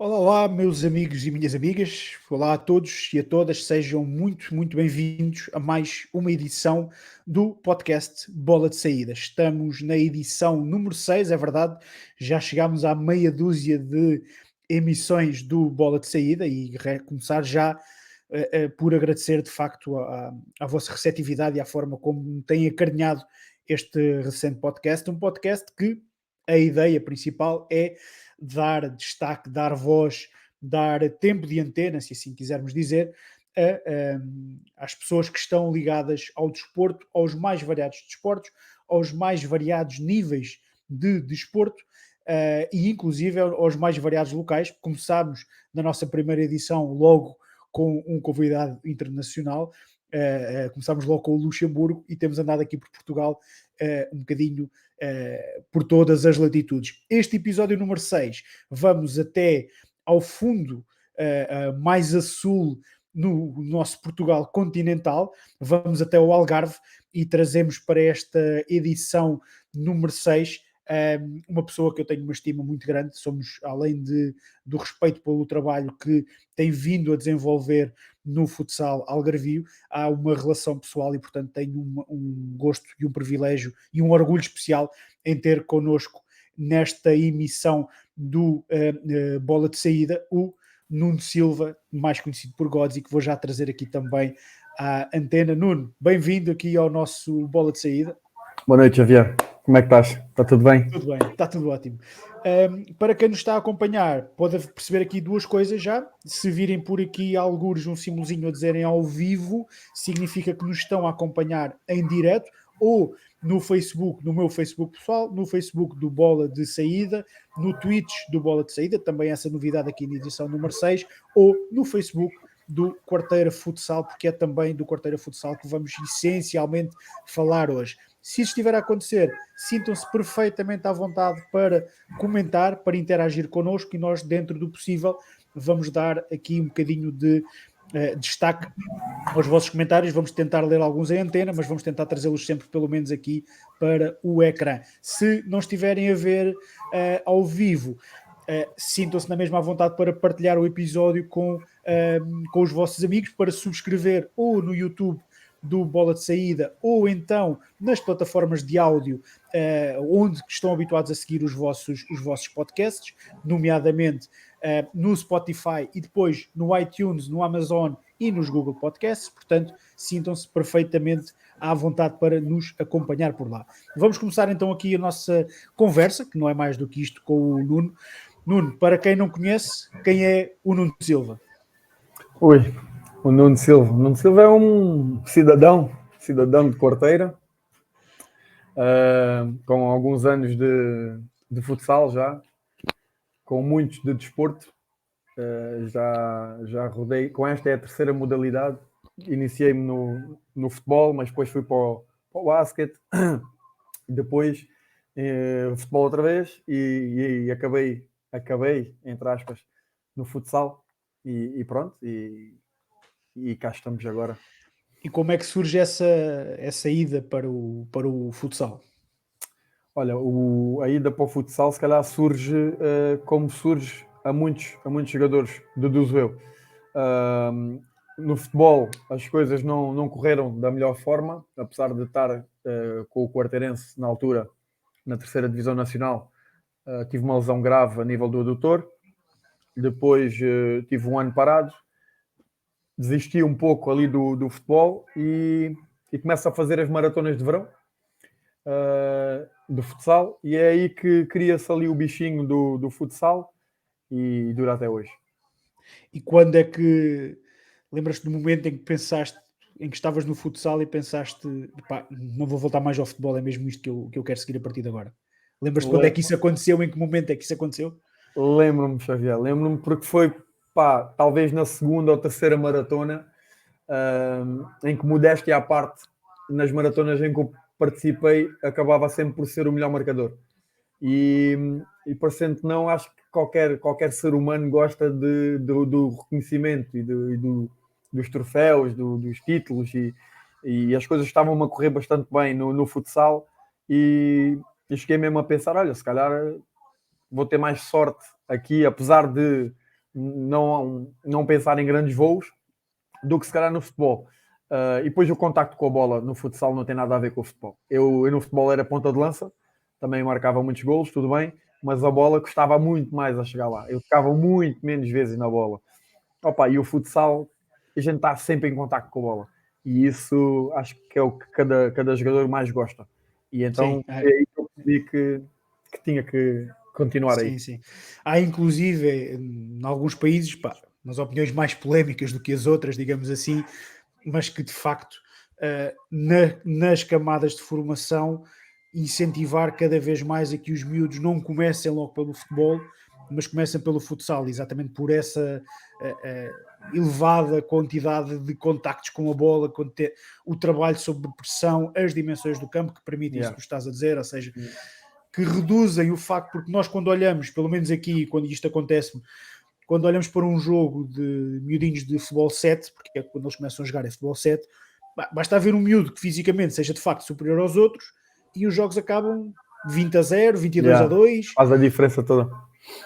Olá, olá, meus amigos e minhas amigas. Olá a todos e a todas. Sejam muito bem-vindos a mais uma edição do podcast Bola de Saída. Estamos na edição número 6, é verdade. Já chegámos à meia dúzia de emissões do Bola de Saída e começar já por agradecer de facto a vossa receptividade e à forma como têm acarinhado este recente podcast. Um podcast que a ideia principal é dar destaque, dar voz, dar tempo de antena, se assim quisermos dizer, às pessoas que estão ligadas ao desporto, aos mais variados desportos, aos mais variados níveis de desporto e inclusive aos mais variados locais. Começámos na nossa primeira edição logo com um convidado internacional. Começámos logo com o Luxemburgo e temos andado aqui por Portugal um bocadinho por todas as latitudes. Este episódio número 6, vamos até ao fundo, mais a sul, no nosso Portugal continental, vamos até o Algarve e trazemos para esta edição número 6 uma pessoa que eu tenho uma estima muito grande. Somos, além do respeito pelo trabalho que tem vindo a desenvolver no futsal algarvio, há uma relação pessoal e, portanto, tenho um gosto e um privilégio e um orgulho especial em ter connosco nesta emissão do Bola de Saída o Nuno Silva, mais conhecido por Gods, e que vou já trazer aqui também à antena. Nuno, bem-vindo aqui ao nosso Bola de Saída. Boa noite, Javier. Como é que estás? Está tudo bem? Tudo bem, está tudo ótimo. Para quem nos está a acompanhar, pode perceber aqui duas coisas já. Se virem por aqui algures um símbolozinho a dizerem ao vivo, significa que nos estão a acompanhar em direto, ou no Facebook, no meu Facebook pessoal, no Facebook do Bola de Saída, no Twitch do Bola de Saída, também essa novidade aqui na edição número 6, ou no Facebook do Quarteira Futsal, porque é também do Quarteira Futsal que vamos essencialmente falar hoje. Se isso estiver a acontecer, sintam-se perfeitamente à vontade para comentar, para interagir connosco, e nós, dentro do possível, vamos dar aqui um bocadinho de destaque aos vossos comentários. Vamos tentar ler alguns em antena, mas vamos tentar trazê-los sempre, pelo menos, aqui para o ecrã. Se não estiverem a ver ao vivo, sintam-se na mesma à vontade para partilhar o episódio com os vossos amigos, para subscrever ou no YouTube do Bola de Saída, ou então nas plataformas de áudio onde estão habituados a seguir os vossos podcasts, nomeadamente no Spotify e depois no iTunes, no Amazon e nos Google Podcasts. Portanto, sintam-se perfeitamente à vontade para nos acompanhar por lá. Vamos começar então aqui a nossa conversa, que não é mais do que isto, com o Nuno. Nuno, para quem não conhece, quem é o Nuno Silva? Oi, o Nuno Silva. O Nuno Silva é um cidadão de Quarteira, com alguns anos de futsal já, com muitos de desporto. Já rodei, com esta é a terceira modalidade. Iniciei-me no futebol, mas depois fui para o basquete, depois futebol outra vez e acabei, entre aspas, no futsal e pronto, e cá estamos agora. E como é que surge essa ida para o futsal? Olha, a ida para o futsal se calhar surge como surge a muitos jogadores, deduzo eu. No futebol as coisas não correram da melhor forma, apesar de estar com o Quarteirense na altura, na terceira divisão nacional. Tive uma lesão grave a nível do adutor, depois tive um ano parado, desisti um pouco ali do futebol e começo a fazer as maratonas de verão do futsal, e é aí que cria-se ali o bichinho do futsal e dura até hoje. E quando é que lembras-te do momento em que pensaste, em que estavas no futsal e pensaste, pá, não vou voltar mais ao futebol, é mesmo isto que eu quero seguir a partir de agora? Lembras-te quando é que isso aconteceu? Em que momento é que isso aconteceu? Lembro-me, Xavier, porque foi, talvez na segunda ou terceira maratona, em que, modéstia à parte, nas maratonas em que eu participei, acabava sempre por ser o melhor marcador. E parecendo que não, acho que qualquer ser humano gosta do reconhecimento e dos troféus, dos títulos, e as coisas estavam a correr bastante bem no futsal, e cheguei mesmo a pensar, olha, se calhar vou ter mais sorte aqui, apesar de não pensar em grandes voos do que se calhar no futebol. E depois o contacto com a bola no futsal não tem nada a ver com o futebol. Eu no futebol era ponta de lança, também marcava muitos golos, tudo bem, mas a bola custava muito mais a chegar lá. Eu tocava muito menos vezes na bola. E o futsal, a gente está sempre em contacto com a bola. E isso acho que é o que cada jogador mais gosta. E então é aí que eu percebi que tinha que continuar aí. Sim. Há inclusive, em alguns países, nas opiniões mais polémicas do que as outras, digamos assim, mas que de facto nas camadas de formação incentivar cada vez mais a que os miúdos não comecem logo pelo futebol, mas comecem pelo futsal, exatamente por essa elevada quantidade de contactos com a bola, o trabalho sob pressão, as dimensões do campo que permitem isso que tu estás a dizer, ou seja, que reduzem o facto, porque nós quando olhamos, pelo menos aqui, quando isto acontece, quando olhamos para um jogo de miudinhos de futebol 7, porque é quando eles começam a jogar é futebol 7, basta haver um miúdo que fisicamente seja de facto superior aos outros e os jogos acabam 20-0, 22-2. Faz a diferença toda.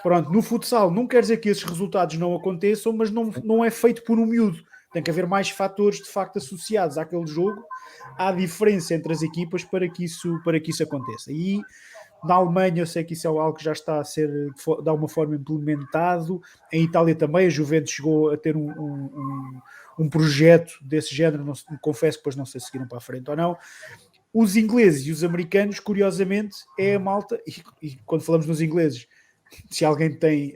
Pronto, no futsal não quer dizer que esses resultados não aconteçam, mas não é feito por um miúdo. Tem que haver mais fatores de facto associados àquele jogo, à diferença entre as equipas para que isso aconteça. E na Alemanha eu sei que isso é algo que já está a ser de alguma forma implementado. Em Itália também a Juventus chegou a ter um projeto desse género, não, confesso que depois não sei se seguiram para a frente ou não. Os ingleses e os americanos, curiosamente, é a malta, e quando falamos nos ingleses, se alguém tem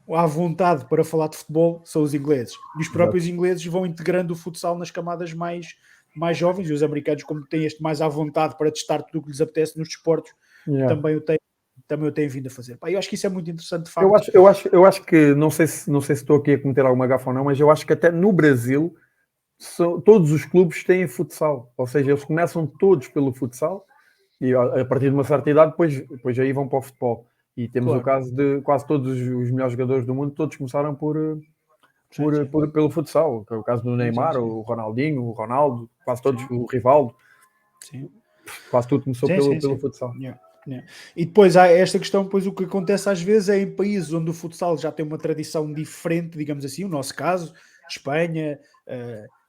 à vontade para falar de futebol, são os ingleses. E os próprios ingleses vão integrando o futsal nas camadas mais jovens, e os americanos, como têm este mais à vontade para testar tudo o que lhes apetece nos desportos, também o têm vindo a fazer. Eu acho que isso é muito interessante, de facto. Eu acho que, não sei se estou aqui a cometer alguma gafa ou não, mas eu acho que até no Brasil todos os clubes têm futsal, ou seja, eles começam todos pelo futsal e a partir de uma certa idade depois aí vão para o futebol. E temos o caso de quase todos os melhores jogadores do mundo, todos começaram pelo futsal, que é o caso do Neymar, o Ronaldinho, o Ronaldo, quase todos, o Rivaldo. Sim. Quase tudo começou pelo futsal. E depois há esta questão, pois o que acontece às vezes é em países onde o futsal já tem uma tradição diferente, digamos assim, o nosso caso, Espanha,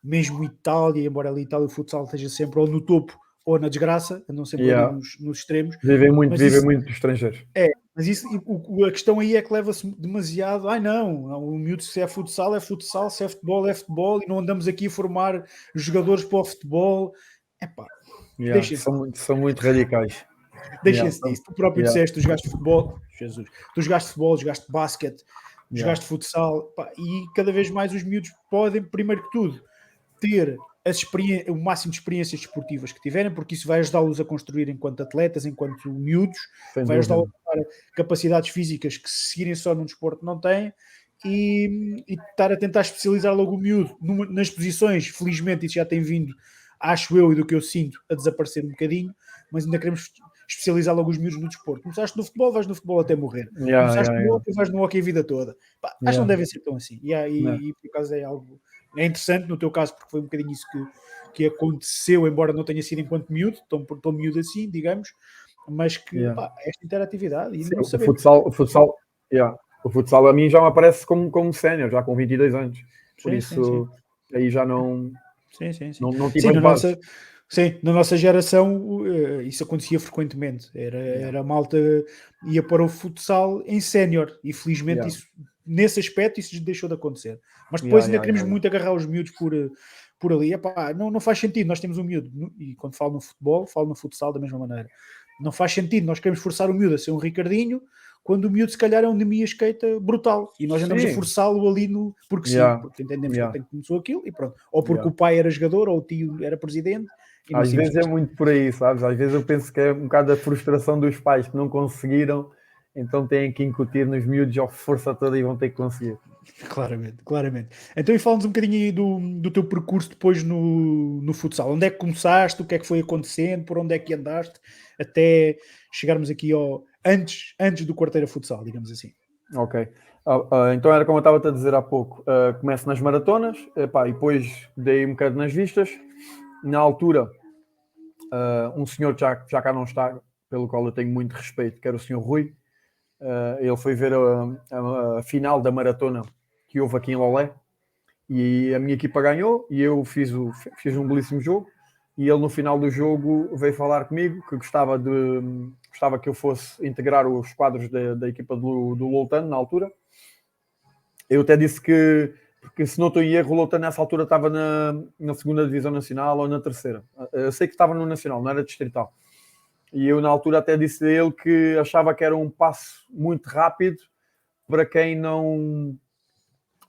mesmo Itália, embora ali Itália o futsal esteja sempre ou no topo ou na desgraça, andam sempre ali nos extremos. Vivem muito dos estrangeiros. Mas isso, a questão aí é que leva-se demasiado. Não, o miúdo, se é futsal, se é futebol, é futebol, e não andamos aqui a formar jogadores para o futebol. São muito radicais. Deixem-se disso. Tu próprio disseste, tu jogaste futebol, Jesus, tu jogaste futebol, jogaste basquete, jogaste futsal, e cada vez mais os miúdos podem, primeiro que tudo, ter o máximo de experiências desportivas que tiverem, porque isso vai ajudá-los a construir enquanto atletas, enquanto miúdos, vai ajudá-los a ter capacidades físicas que se seguirem só num desporto não têm, e estar a tentar especializar logo o miúdo nas posições. Felizmente isso já tem vindo, acho eu, e do que eu sinto, a desaparecer um bocadinho, mas ainda queremos especializar logo os miúdos no desporto. Começaste no futebol, vais no futebol até morrer. Começaste no hockey, vais no hockey a vida toda. Acho que não deve ser tão assim. E por acaso é algo... É interessante no teu caso, porque foi um bocadinho isso que aconteceu, embora não tenha sido enquanto miúdo, tão miúdo assim, digamos, mas que esta interatividade e sim, não sabemos. O futsal a mim já me aparece como sénior, já com 22 anos. Por isso, aí já não tive as bases. Na nossa geração isso acontecia frequentemente. Era a malta ia para o futsal em sénior e felizmente isso, nesse aspecto isso deixou de acontecer. Mas depois ainda queremos muito agarrar os miúdos por ali. Não faz sentido, nós temos um miúdo, e quando falo no futebol, falo no futsal da mesma maneira. Não faz sentido, nós queremos forçar o miúdo a ser um Ricardinho, quando o miúdo se calhar é um Nemias Keita brutal, e nós andamos a forçá-lo ali porque sim, porque entendemos que ele começou aquilo e pronto, ou porque o pai era jogador, ou o tio era presidente. Às vezes é muito por aí, sabes? Às vezes eu penso que é um bocado a frustração dos pais que não conseguiram, então têm que incutir nos miúdos a força toda e vão ter que conseguir. Claramente. Então, e fala-nos um bocadinho aí do teu percurso depois no futsal. Onde é que começaste? O que é que foi acontecendo? Por onde é que andaste? Até chegarmos aqui antes do Quarteira Futsal, digamos assim. Ok. Então era como eu estava a dizer há pouco. Começo nas maratonas, e depois dei um bocado nas vistas. Na altura, um senhor já cá não está, pelo qual eu tenho muito respeito, que era o senhor Rui. Ele foi ver a final da maratona que houve aqui em Lolé e a minha equipa ganhou e eu fiz um belíssimo jogo e ele no final do jogo veio falar comigo que gostava que eu fosse integrar os quadros da equipa do Loutano na altura. Eu até disse porque se não estou em erro, o Loutano nessa altura estava na segunda divisão nacional ou na terceira. Eu sei que estava no nacional, não era distrital. E eu na altura até disse a ele que achava que era um passo muito rápido para quem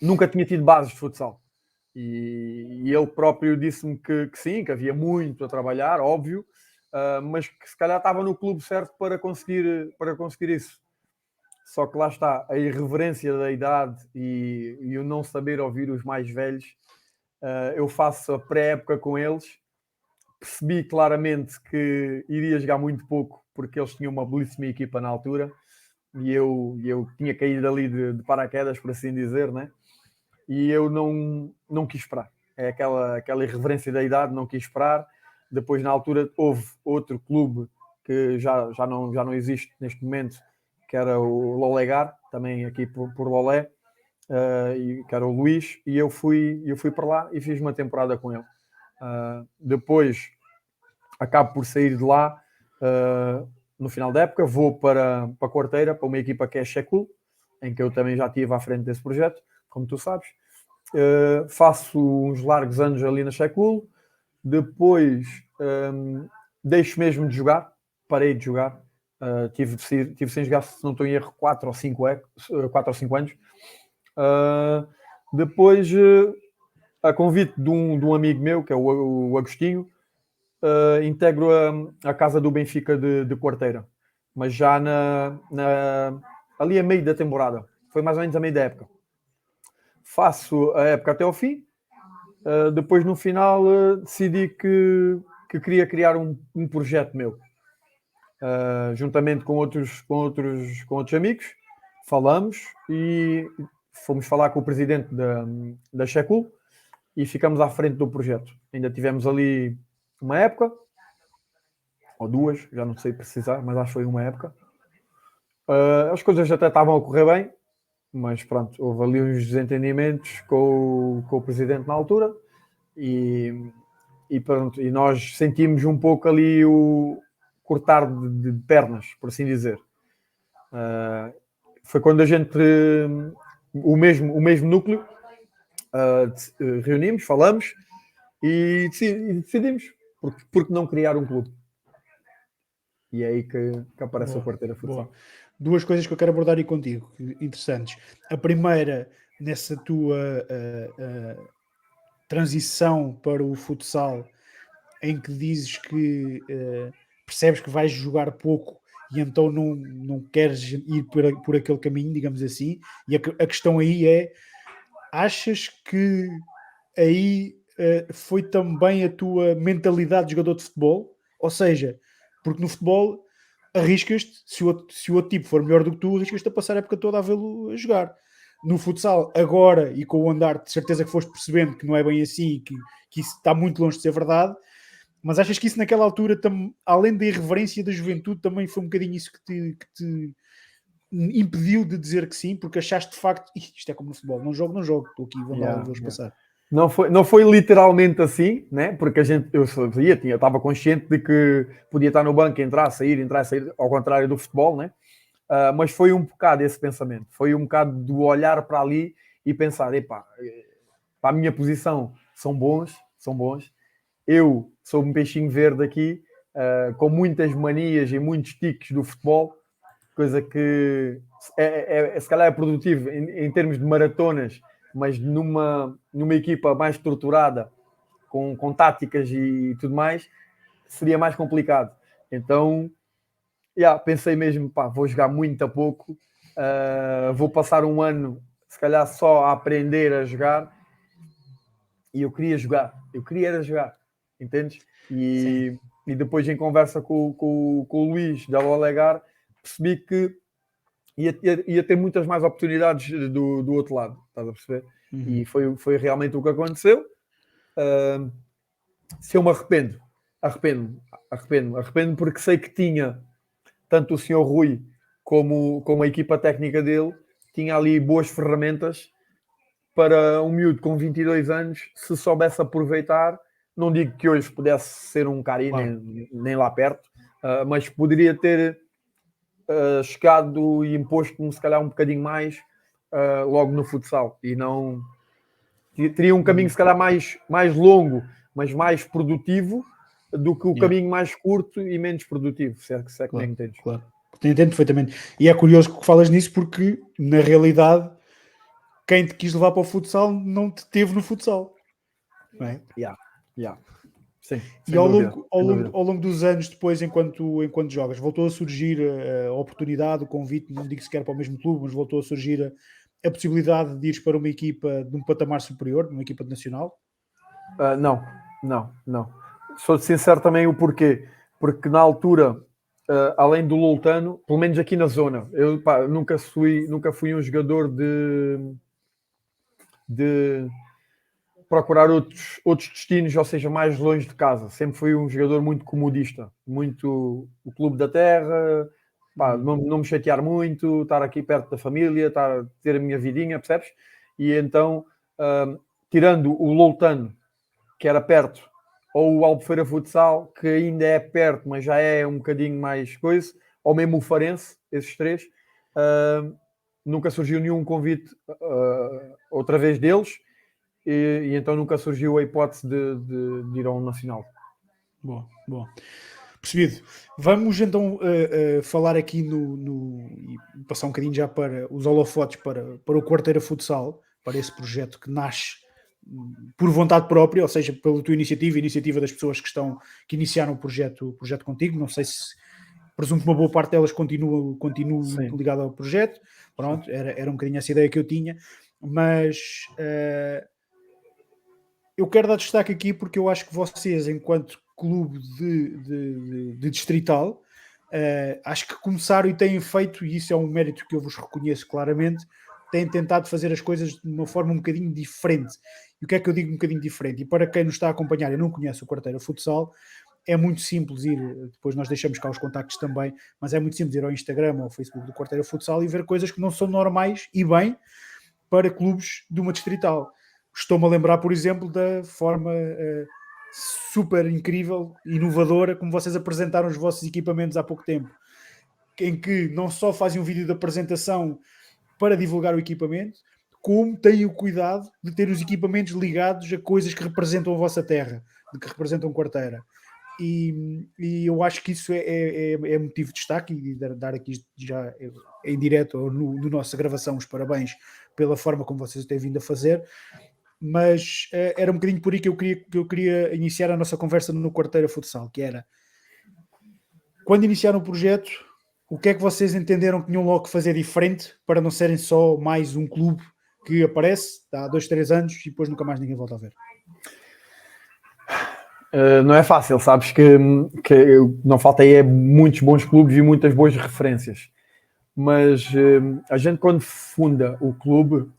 nunca tinha tido bases de futsal. E ele próprio disse-me que sim, que havia muito a trabalhar, óbvio, mas que se calhar estava no clube certo para conseguir isso. Só que lá está, a irreverência da idade e o não saber ouvir os mais velhos. Eu faço a pré-época com eles, percebi claramente que iria jogar muito pouco, porque eles tinham uma belíssima equipa na altura, e eu tinha caído ali de paraquedas, por assim dizer, né? E eu não quis esperar. É aquela irreverência da idade, não quis esperar. Depois, na altura, houve outro clube que já não existe neste momento, que era o Lolegar, também aqui por Lolé, que era o Luís, e eu fui para lá e fiz uma temporada com ele. Depois acabo por sair de lá no final da época, vou para a Quarteira, para uma equipa que é Shekul, em que eu também já estive à frente desse projeto, como tu sabes. Faço uns largos anos ali na Shekul, depois deixo mesmo de jogar, parei de jogar, tive sem jogar, se não estou em erro, 4 ou 5 anos. Depois, a convite de um amigo meu, que é o Agostinho, integro a casa do Benfica de Quarteira, mas já ali a meio da temporada, foi mais ou menos a meio da época. Faço a época até ao fim, depois no final decidi que queria criar um projeto meu, juntamente com outros amigos, falamos e fomos falar com o presidente da Shekul e ficamos à frente do projeto. Ainda tivemos ali uma época, ou duas, já não sei precisar, mas acho que foi uma época. As coisas até estavam a correr bem, mas pronto, houve ali uns desentendimentos com o presidente na altura e pronto, e nós sentimos um pouco ali o cortar de pernas, por assim dizer. Foi quando a gente, o mesmo núcleo, reunimos, falamos e decidimos porque não criar um clube. E é aí que aparece a Quarteira Futsal. Duas coisas que eu quero abordar aí contigo, interessantes. A primeira, nessa tua transição para o futsal, em que dizes que percebes que vais jogar pouco e então não queres ir por aquele caminho, digamos assim, e a questão aí é, achas que aí foi também a tua mentalidade de jogador de futebol? Ou seja, porque no futebol arriscas-te, se o outro tipo for melhor do que tu, arriscas-te a passar a época toda a vê-lo a jogar. No futsal, agora, e com o andar, de certeza que foste percebendo que não é bem assim, que isso está muito longe de ser verdade, mas achas que isso naquela altura, além da irreverência da juventude, também foi um bocadinho isso que te impediu de dizer que sim, porque achaste de facto, isto é como no futebol, não jogo, estou aqui, vão lá, vou-os passar. Não foi literalmente assim, né? Porque eu estava consciente de que podia estar no banco, entrar, sair, ao contrário do futebol, né? Mas foi um bocado esse pensamento, foi um bocado do olhar para ali e pensar, epá, para a minha posição são bons, eu sou um peixinho verde aqui, com muitas manias e muitos tiques do futebol, coisa que se calhar é produtivo em termos de maratonas, mas numa equipa mais estruturada, com táticas e tudo mais, seria mais complicado. Então, pensei mesmo, vou jogar muito a pouco, vou passar um ano, se calhar só a aprender a jogar, e eu queria era jogar, entendes? E depois em conversa com o Luís da Lolegar, percebi que ia ter muitas mais oportunidades do outro lado, estás a perceber? Uhum. E foi realmente o que aconteceu. Se eu me arrependo porque sei que tinha tanto o senhor Rui como a equipa técnica dele tinha ali boas ferramentas para um miúdo com 22 anos, se soubesse aproveitar. Não digo que hoje pudesse ser um Cari, Claro. nem lá perto, mas poderia ter chegado e imposto-me se calhar um bocadinho mais logo no futsal, e não teria um caminho se calhar mais longo, mas mais produtivo do que o caminho mais curto e menos produtivo, se é que me entendes. Claro. Entendo perfeitamente. E é curioso que falas nisso porque, na realidade, quem te quis levar para o futsal não te teve no futsal. Não é? Sim, E ao longo dos anos depois, enquanto jogas, voltou a surgir a oportunidade, o convite, não digo sequer para o mesmo clube, mas voltou a surgir a possibilidade de ires para uma equipa de um patamar superior, uma equipa de nacional? Não. Sou sincero também o porquê. Porque na altura, além do Loutano, pelo menos aqui na zona, eu nunca fui um jogador de procurar outros destinos, ou seja, mais longe de casa. Sempre fui um jogador muito comodista, muito o clube da terra, não me chatear muito, estar aqui perto da família, ter a minha vidinha, percebes? E então, tirando o Loutano, que era perto, ou o Albufeira Futsal, que ainda é perto, mas já é um bocadinho mais coisa, ou mesmo o Farense, esses três, nunca surgiu nenhum convite outra vez deles, e então nunca surgiu a hipótese de ir ao Nacional. Bom. Percebido. Vamos então falar aqui e passar um bocadinho já para os holofotes para o Quarteira Futsal, para esse projeto que nasce por vontade própria, ou seja, pela tua iniciativa das pessoas que iniciaram o projeto contigo. Não sei se presumo que uma boa parte delas continua ligada ao projeto. Pronto, era um bocadinho essa ideia que eu tinha, mas eu quero dar destaque aqui porque eu acho que vocês, enquanto clube de distrital, acho que começaram e têm feito, e isso é um mérito que eu vos reconheço claramente, têm tentado fazer as coisas de uma forma um bocadinho diferente. E o que é que eu digo um bocadinho diferente? E para quem nos está a acompanhar e não conhece o Quarteira Futsal, é muito simples ir, depois nós deixamos cá os contactos também, mas é muito simples ir ao Instagram ou ao Facebook do Quarteira Futsal e ver coisas que não são normais e bem para clubes de uma distrital. Estou-me a lembrar, por exemplo, da forma super incrível, inovadora, como vocês apresentaram os vossos equipamentos há pouco tempo, em que não só fazem um vídeo de apresentação para divulgar o equipamento, como têm o cuidado de ter os equipamentos ligados a coisas que representam a vossa terra, de que representam Quarteira. E eu acho que isso é motivo de destaque, e dar aqui já em direto no nossa gravação os parabéns pela forma como vocês têm vindo a fazer, mas era um bocadinho por aí que eu queria iniciar a nossa conversa no Quarteira Futsal, que era, quando iniciaram o projeto, o que é que vocês entenderam que tinham logo que fazer diferente para não serem só mais um clube que aparece há 2, 3 anos e depois nunca mais ninguém volta a ver? Não é fácil, sabes que não falta aí muitos bons clubes e muitas boas referências, mas a gente, quando funda o clube,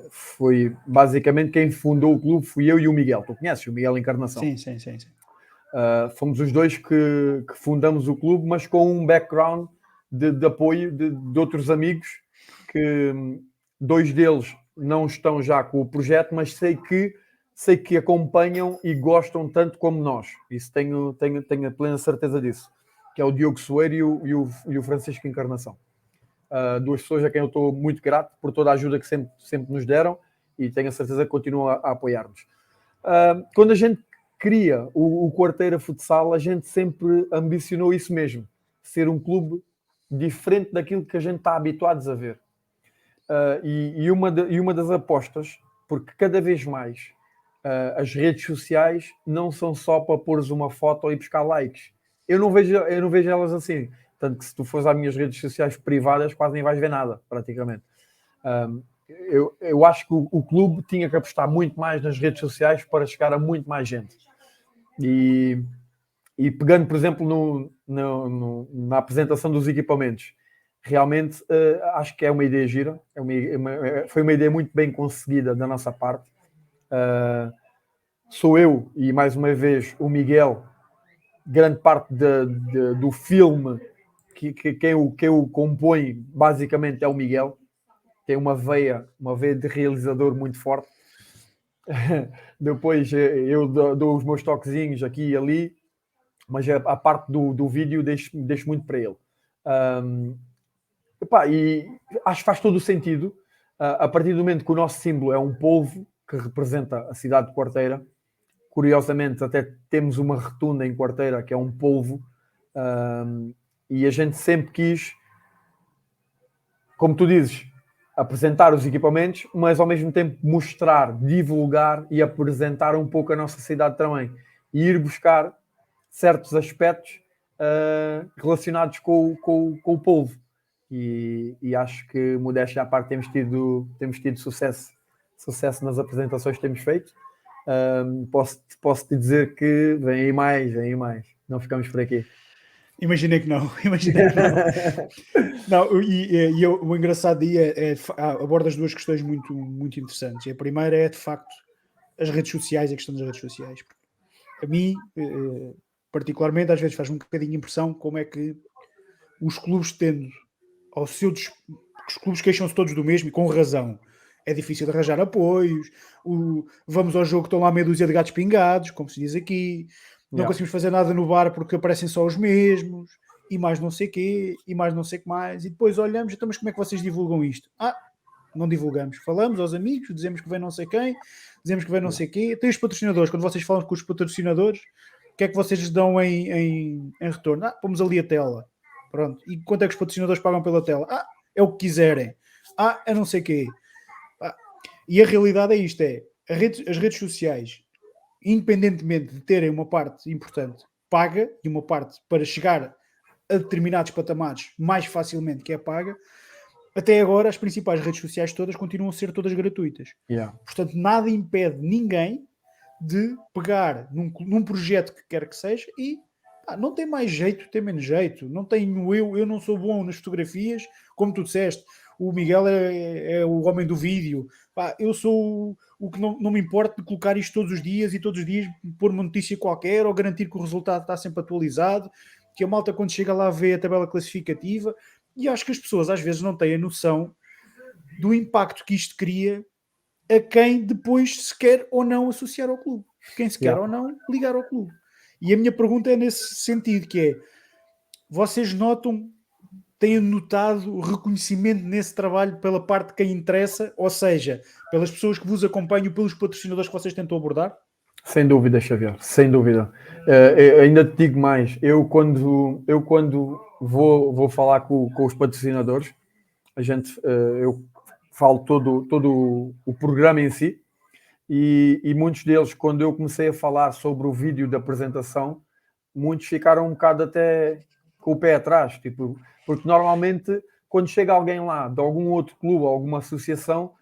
foi basicamente quem fundou o clube fui eu e o Miguel. Tu conheces o Miguel Encarnação? Sim. Fomos os dois que fundamos o clube, mas com um background de apoio de outros amigos, que dois deles não estão já com o projeto, mas sei que acompanham e gostam tanto como nós. Isso tenho a plena certeza disso. Que é o Diogo Soeiro e o Francisco Encarnação. Duas pessoas a quem eu estou muito grato por toda a ajuda que sempre nos deram, e tenho a certeza que continuam a apoiar-nos. Quando a gente cria o Quarteira Futsal, a gente sempre ambicionou isso mesmo, ser um clube diferente daquilo que a gente está habituados a ver. E uma das apostas, porque cada vez mais as redes sociais não são só para pôres uma foto e buscar likes. Eu não vejo elas assim. Tanto que se tu fores às minhas redes sociais privadas, quase nem vais ver nada, praticamente. Eu acho que o clube tinha que apostar muito mais nas redes sociais para chegar a muito mais gente. E pegando, por exemplo, na apresentação dos equipamentos, realmente acho que é uma ideia gira. Foi uma ideia muito bem conseguida da nossa parte. Sou eu e, mais uma vez, o Miguel, grande parte do filme quem o compõe basicamente é o Miguel. Tem uma veia de realizador muito forte. Depois eu dou os meus toquezinhos aqui e ali, mas a parte do vídeo deixo muito para ele. E acho que faz todo o sentido. A partir do momento que o nosso símbolo é um polvo que representa a cidade de Quarteira, curiosamente até temos uma rotunda em Quarteira que é um polvo, e a gente sempre quis, como tu dizes, apresentar os equipamentos, mas ao mesmo tempo mostrar, divulgar e apresentar um pouco a nossa cidade também. E ir buscar certos aspectos relacionados com o povo. E acho que, modéstia à parte, temos tido sucesso nas apresentações que temos feito. Posso te dizer que vem aí mais. Não ficamos por aqui. Imaginei que não. Não, o engraçado aí abordas duas questões muito, muito interessantes. A primeira é, de facto, as redes sociais, a questão das redes sociais. A mim, particularmente, às vezes faz um bocadinho de impressão como é que os clubes tendo os clubes queixam-se todos do mesmo e com razão. É difícil de arranjar apoios, vamos ao jogo, estão lá meia dúzia de gatos pingados, como se diz aqui, não conseguimos fazer nada no bar porque aparecem só os mesmos, e mais não sei quê, e mais não sei que mais, e depois olhamos, então, mas como é que vocês divulgam isto? Não divulgamos, falamos aos amigos, dizemos que vem não sei quem, dizemos que vem não sei quê. Tem os patrocinadores, quando vocês falam com os patrocinadores, o que é que vocês lhes dão em retorno? Pomos ali a tela, pronto, e quanto é que os patrocinadores pagam pela tela? É o que quiserem, é não sei quê. E a realidade é isto, as redes sociais, independentemente de terem uma parte importante paga e uma parte para chegar a determinados patamares mais facilmente que é paga, até agora as principais redes sociais todas continuam a ser todas gratuitas. Portanto, nada impede ninguém de pegar num projeto que quer que seja e não tem mais jeito, tem menos jeito. Não tenho eu não sou bom nas fotografias, como tu disseste. O Miguel é o homem do vídeo. Eu sou o que não me importa de colocar isto todos os dias e todos os dias pôr uma notícia qualquer ou garantir que o resultado está sempre atualizado, que a malta quando chega lá vê a tabela classificativa. E acho que as pessoas às vezes não têm a noção do impacto que isto cria a quem depois se quer ou não associar ao clube. Quem se quer ou não ligar ao clube. E a minha pergunta é nesse sentido, que é, vocês têm notado o reconhecimento nesse trabalho pela parte de quem interessa, ou seja, pelas pessoas que vos acompanham, pelos patrocinadores que vocês tentam abordar? Sem dúvida, Xavier, sem dúvida. Ainda te digo mais, eu quando vou falar com os patrocinadores, eu falo todo o programa em si, e muitos deles, quando eu comecei a falar sobre o vídeo da apresentação, muitos ficaram um bocado até com o pé atrás, tipo, porque normalmente quando chega alguém lá de algum outro clube, alguma associação,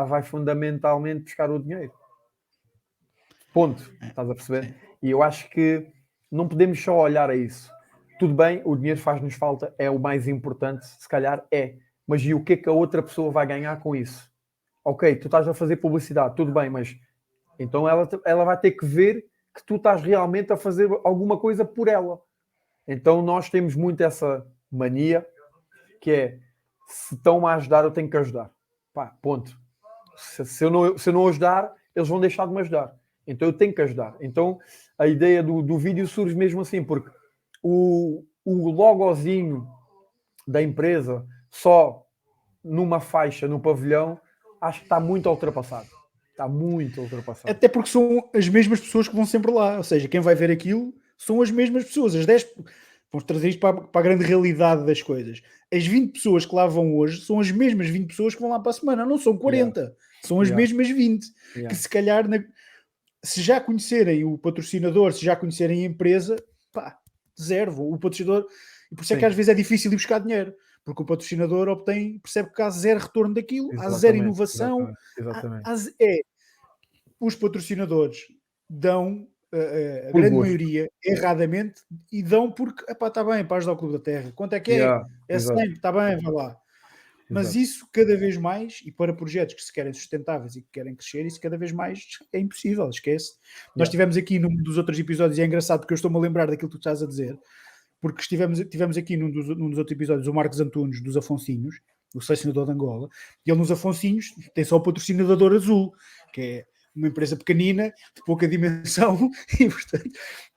vai fundamentalmente buscar o dinheiro. Ponto. Estás a perceber? Sim. E eu acho que não podemos só olhar a isso. Tudo bem, o dinheiro faz-nos falta, é o mais importante, se calhar é. Mas e o que é que a outra pessoa vai ganhar com isso? Ok, tu estás a fazer publicidade, tudo bem, mas então ela vai ter que ver que tu estás realmente a fazer alguma coisa por ela. Então nós temos muito essa mania, que é, se estão-me a ajudar, eu tenho que ajudar. Ponto. Se eu não ajudar, eles vão deixar de me ajudar. Então eu tenho que ajudar. Então a ideia do vídeo surge mesmo assim, porque o logozinho da empresa só numa faixa, no pavilhão, acho que está muito ultrapassado. Está muito ultrapassado. Até porque são as mesmas pessoas que vão sempre lá. Ou seja, quem vai ver aquilo são as mesmas pessoas. As 10... Vamos trazer isto para a grande realidade das coisas. As 20 pessoas que lá vão hoje são as mesmas 20 pessoas que vão lá para a semana. Não são 40. São as mesmas 20. Que se calhar, se já conhecerem o patrocinador, se já conhecerem a empresa, zero. O patrocinador... E por isso é que às vezes é difícil ir buscar dinheiro. Porque o patrocinador percebe que há zero retorno daquilo, há zero inovação. Exatamente. Os patrocinadores dão, a grande maioria, erradamente, e dão porque, está bem, para ajudar o Clube da Terra. Quanto é que é? É 100, está bem, vai lá. Mas isso cada vez mais, e para projetos que se querem sustentáveis e que querem crescer, isso cada vez mais é impossível, esquece. Nós tivemos aqui num dos outros episódios, e é engraçado porque eu estou-me a lembrar daquilo que tu estás a dizer, porque tivemos aqui num dos outros episódios o Marcos Antunes dos Afonsinhos, o selecionador de Angola, e ele nos Afonsinhos tem só o patrocinador Azul, que é uma empresa pequenina, de pouca dimensão, e, portanto,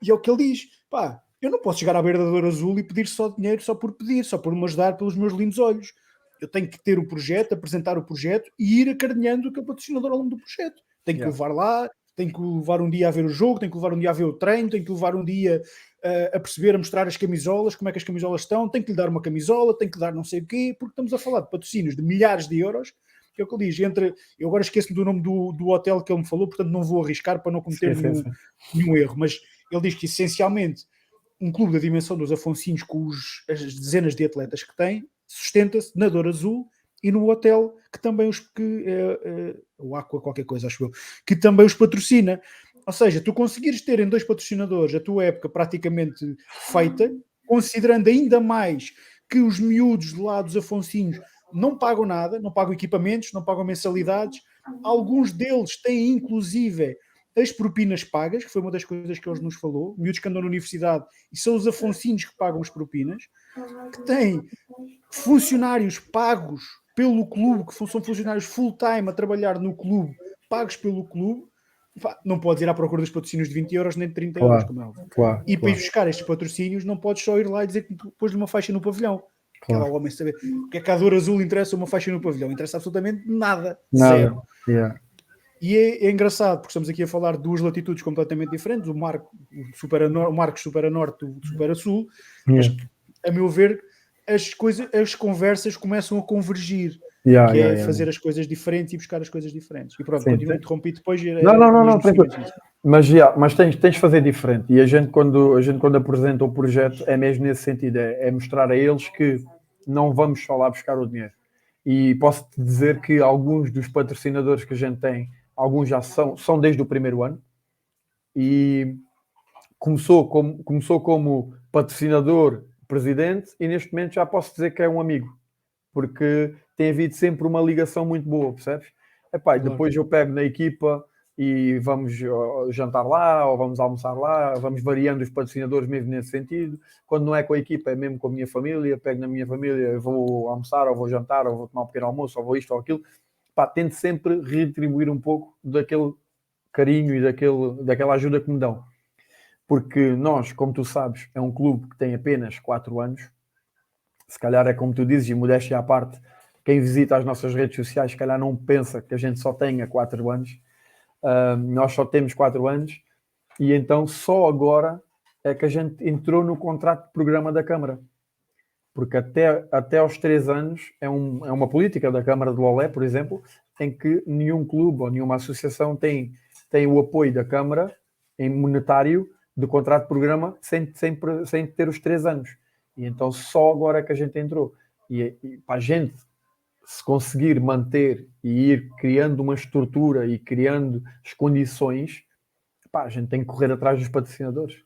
e é o que ele diz, pá, eu não posso chegar à beira da Dor Azul e pedir só dinheiro só por pedir, só por me ajudar pelos meus lindos olhos. Eu tenho que ter o projeto, apresentar o projeto e ir acarinhando o que é o patrocinador ao longo do projeto. Tenho que levar lá, tenho que levar um dia a ver o jogo, tenho que levar um dia a ver o treino, tenho que levar um dia a perceber, a mostrar as camisolas, como é que as camisolas estão, tenho que lhe dar uma camisola, tenho que lhe dar não sei o quê, porque estamos a falar de patrocínios de milhares de euros, que é o que ele diz, eu agora esqueço-me do nome do hotel que ele me falou, portanto não vou arriscar para não cometer nenhum erro, mas ele diz que essencialmente um clube da dimensão dos Afonsinhos, com as dezenas de atletas que tem, sustenta-se na Dor Azul e no hotel que também o Aqua qualquer coisa, acho eu, que também os patrocina. Ou seja, tu conseguires ter em 2 patrocinadores a tua época praticamente feita, considerando ainda mais que os miúdos de lá dos Afonsinhos não pagam nada, não pagam equipamentos, não pagam mensalidades, alguns deles têm inclusive as propinas pagas, que foi uma das coisas que ele nos falou, miúdos que andam na universidade e são os Afonsinhos que pagam as propinas, que têm funcionários pagos pelo clube, que são funcionários full-time a trabalhar no clube, pagos pelo clube. Não podes ir à procura dos patrocínios de 20 euros nem de 30 euros, como é óbvio. E para ir buscar estes patrocínios não podes só ir lá e dizer que pôs-lhe uma faixa no pavilhão. Que é lá o homem saber o que é que a Dor Azul interessa uma faixa no pavilhão. Interessa absolutamente nada. Zero. E é engraçado, porque estamos aqui a falar de 2 latitudes completamente diferentes, o Marcos Super a Norte, o Super a Sul, mas a meu ver as conversas começam a convergir, fazer as coisas diferentes e buscar as coisas diferentes. E pronto, continuo a interromper depois. Não, mas tens de fazer diferente. E a gente quando apresenta o projeto é mesmo nesse sentido, é mostrar a eles que não vamos só lá buscar o dinheiro. E posso-te dizer que alguns dos patrocinadores que a gente tem, alguns já são desde o primeiro ano, e começou como patrocinador presidente, e neste momento já posso dizer que é um amigo, porque tem havido sempre uma ligação muito boa, percebes? Depois eu pego na equipa e vamos jantar lá, ou vamos almoçar lá, vamos variando os patrocinadores mesmo nesse sentido. Quando não é com a equipa, é mesmo com a minha família, pego na minha família, vou almoçar, ou vou jantar, ou vou tomar um pequeno almoço, ou vou isto ou aquilo. Tento sempre retribuir um pouco daquele carinho e daquela ajuda que me dão. Porque nós, como tu sabes, é um clube que tem apenas 4 anos. Se calhar é como tu dizes, e modéstia à parte, quem visita as nossas redes sociais, se calhar não pensa que a gente só tenha 4 anos. Nós só temos 4 anos, e então só agora é que a gente entrou no contrato de programa da Câmara. Porque até aos 3 anos é uma política da Câmara de Lolé, por exemplo, em que nenhum clube ou nenhuma associação tem o apoio da Câmara em monetário de contrato de programa sem ter os 3 anos. E então só agora é que a gente entrou. E para a gente se conseguir manter e ir criando uma estrutura e criando as condições, a gente tem que correr atrás dos patrocinadores.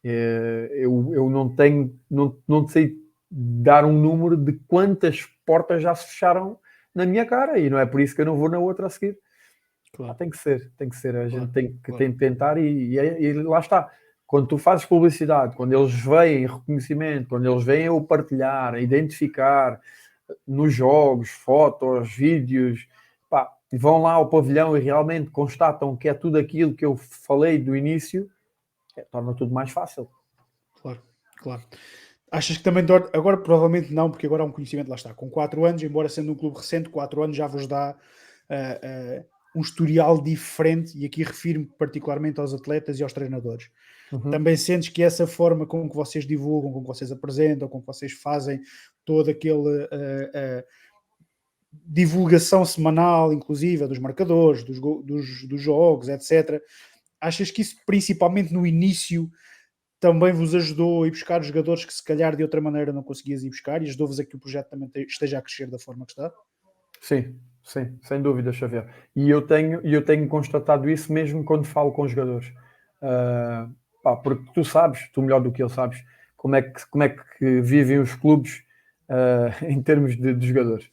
Eu não sei dar um número de quantas portas já se fecharam na minha cara, e não é por isso que eu não vou na outra a seguir. Claro. Tem que ser. A gente tem que tentar, e lá está. Quando tu fazes publicidade, quando eles veem reconhecimento, quando eles veem o partilhar, a identificar nos jogos, fotos, vídeos, vão lá ao pavilhão e realmente constatam que é tudo aquilo que eu falei do início, torna tudo mais fácil. Claro. Achas que também, agora provavelmente não, porque agora há um conhecimento, lá está, com 4 anos, embora sendo um clube recente, 4 anos já vos dá um historial diferente, e aqui refiro-me particularmente aos atletas e aos treinadores. Também sentes que essa forma com que vocês divulgam, com que vocês apresentam, com que vocês fazem toda aquela divulgação semanal, inclusive, dos marcadores, dos jogos, etc. Achas que isso, principalmente no início, também vos ajudou a ir buscar os jogadores que se calhar de outra maneira não conseguias ir buscar, e ajudou-vos a que o projeto também esteja a crescer da forma que está? Sim, sem dúvida, Xavier. E eu tenho constatado isso mesmo quando falo com os jogadores. Porque tu sabes, tu melhor do que eu sabes, como é que vivem os clubes em termos de jogadores.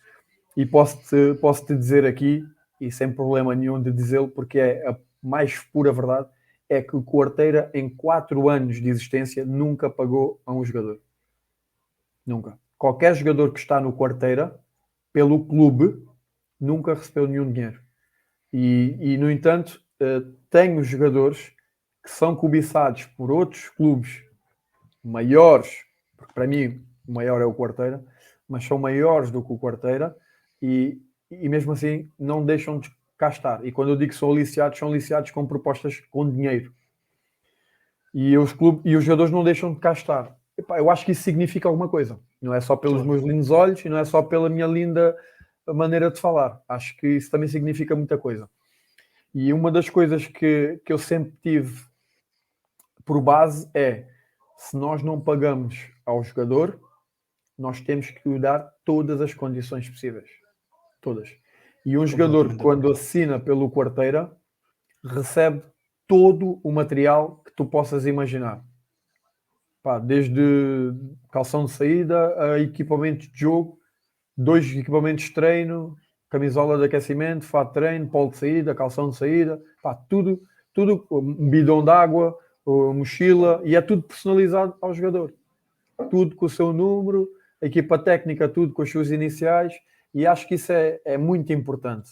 E posso-te dizer aqui, e sem problema nenhum de dizê-lo, porque é a mais pura verdade, é que o Quarteira, em 4 anos de existência, nunca pagou a um jogador. Nunca. Qualquer jogador que está no Quarteira, pelo clube, nunca recebeu nenhum dinheiro. E no entanto, tenho jogadores que são cobiçados por outros clubes maiores, porque para mim o maior é o Quarteira, mas são maiores do que o Quarteira e mesmo assim não deixam de cá estar. E quando eu digo que são aliciados com propostas com dinheiro. E os jogadores não deixam de cá estar. Epá, eu acho que isso significa alguma coisa. Não é só pelos meus lindos olhos e não é só pela minha linda maneira de falar. Acho que isso também significa muita coisa. E uma das coisas que eu sempre tive por base é: se nós não pagamos ao jogador, nós temos que lhe dar todas as condições possíveis. Todas. E um jogador, quando assina pelo Quarteira, recebe todo o material que tu possas imaginar. Pá, desde calção de saída a equipamento de jogo, 2 equipamentos de treino, camisola de aquecimento, fato de treino, polo de saída, calção de saída, pá, tudo, um bidão de água, mochila, e é tudo personalizado ao jogador. Tudo com o seu número, a equipa técnica, tudo com as suas iniciais, e acho que isso é muito importante.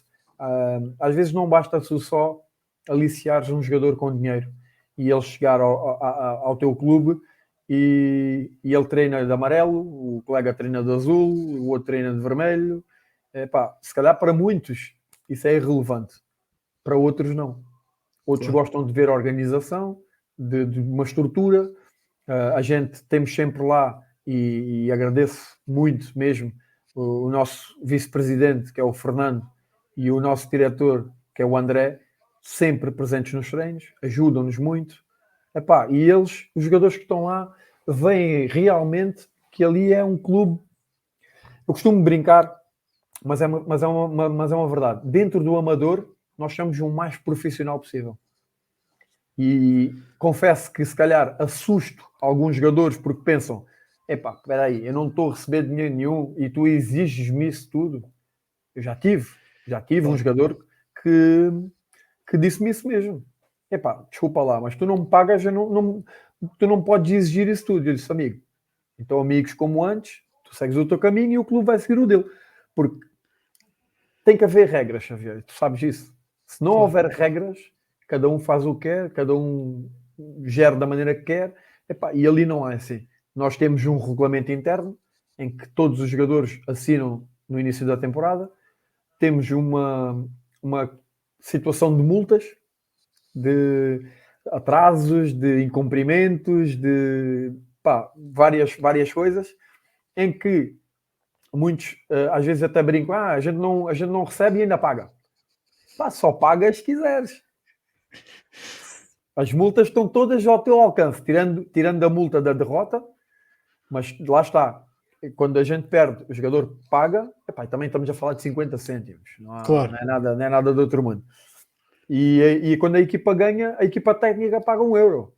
Às vezes não basta só aliciares um jogador com dinheiro e ele chegar ao teu clube e ele treina de amarelo, o colega treina de azul, o outro treina de vermelho. Se calhar para muitos isso é irrelevante, para outros não. Outros gostam de ver a organização, de uma estrutura. A gente temos sempre lá, e agradeço muito mesmo, o nosso vice-presidente, que é o Fernando, e o nosso diretor, que é o André, sempre presentes nos treinos, ajudam-nos muito. E eles, os jogadores que estão lá, veem realmente que ali é um clube. Eu costumo brincar, mas é uma verdade. Dentro do amador, nós somos o mais profissional possível. E confesso que se calhar assusto alguns jogadores porque pensam: espera aí, eu não estou a receber dinheiro nenhum e tu exiges-me isso tudo. Eu já tive um jogador que disse-me isso mesmo. Desculpa lá, mas tu não me pagas, tu não podes exigir isso tudo. Eu disse: amigo, então amigos como antes, tu segues o teu caminho e o clube vai seguir o dele. Porque tem que haver regras, Xavier, tu sabes isso. Se não houver regras, cada um faz o que quer, cada um gera da maneira que quer, e ali não é assim. Nós temos um regulamento interno em que todos os jogadores assinam no início da temporada, temos uma situação de multas, de atrasos, de incumprimentos, de várias coisas, em que muitos às vezes até brincam: a gente não recebe e ainda paga. Só pagas se quiseres. As multas estão todas ao teu alcance, tirando a multa da derrota, mas lá está. Quando a gente perde, o jogador paga, também estamos a falar de 50 cêntimos. Não é nada do outro mundo. E quando a equipa ganha, a equipa técnica paga €1.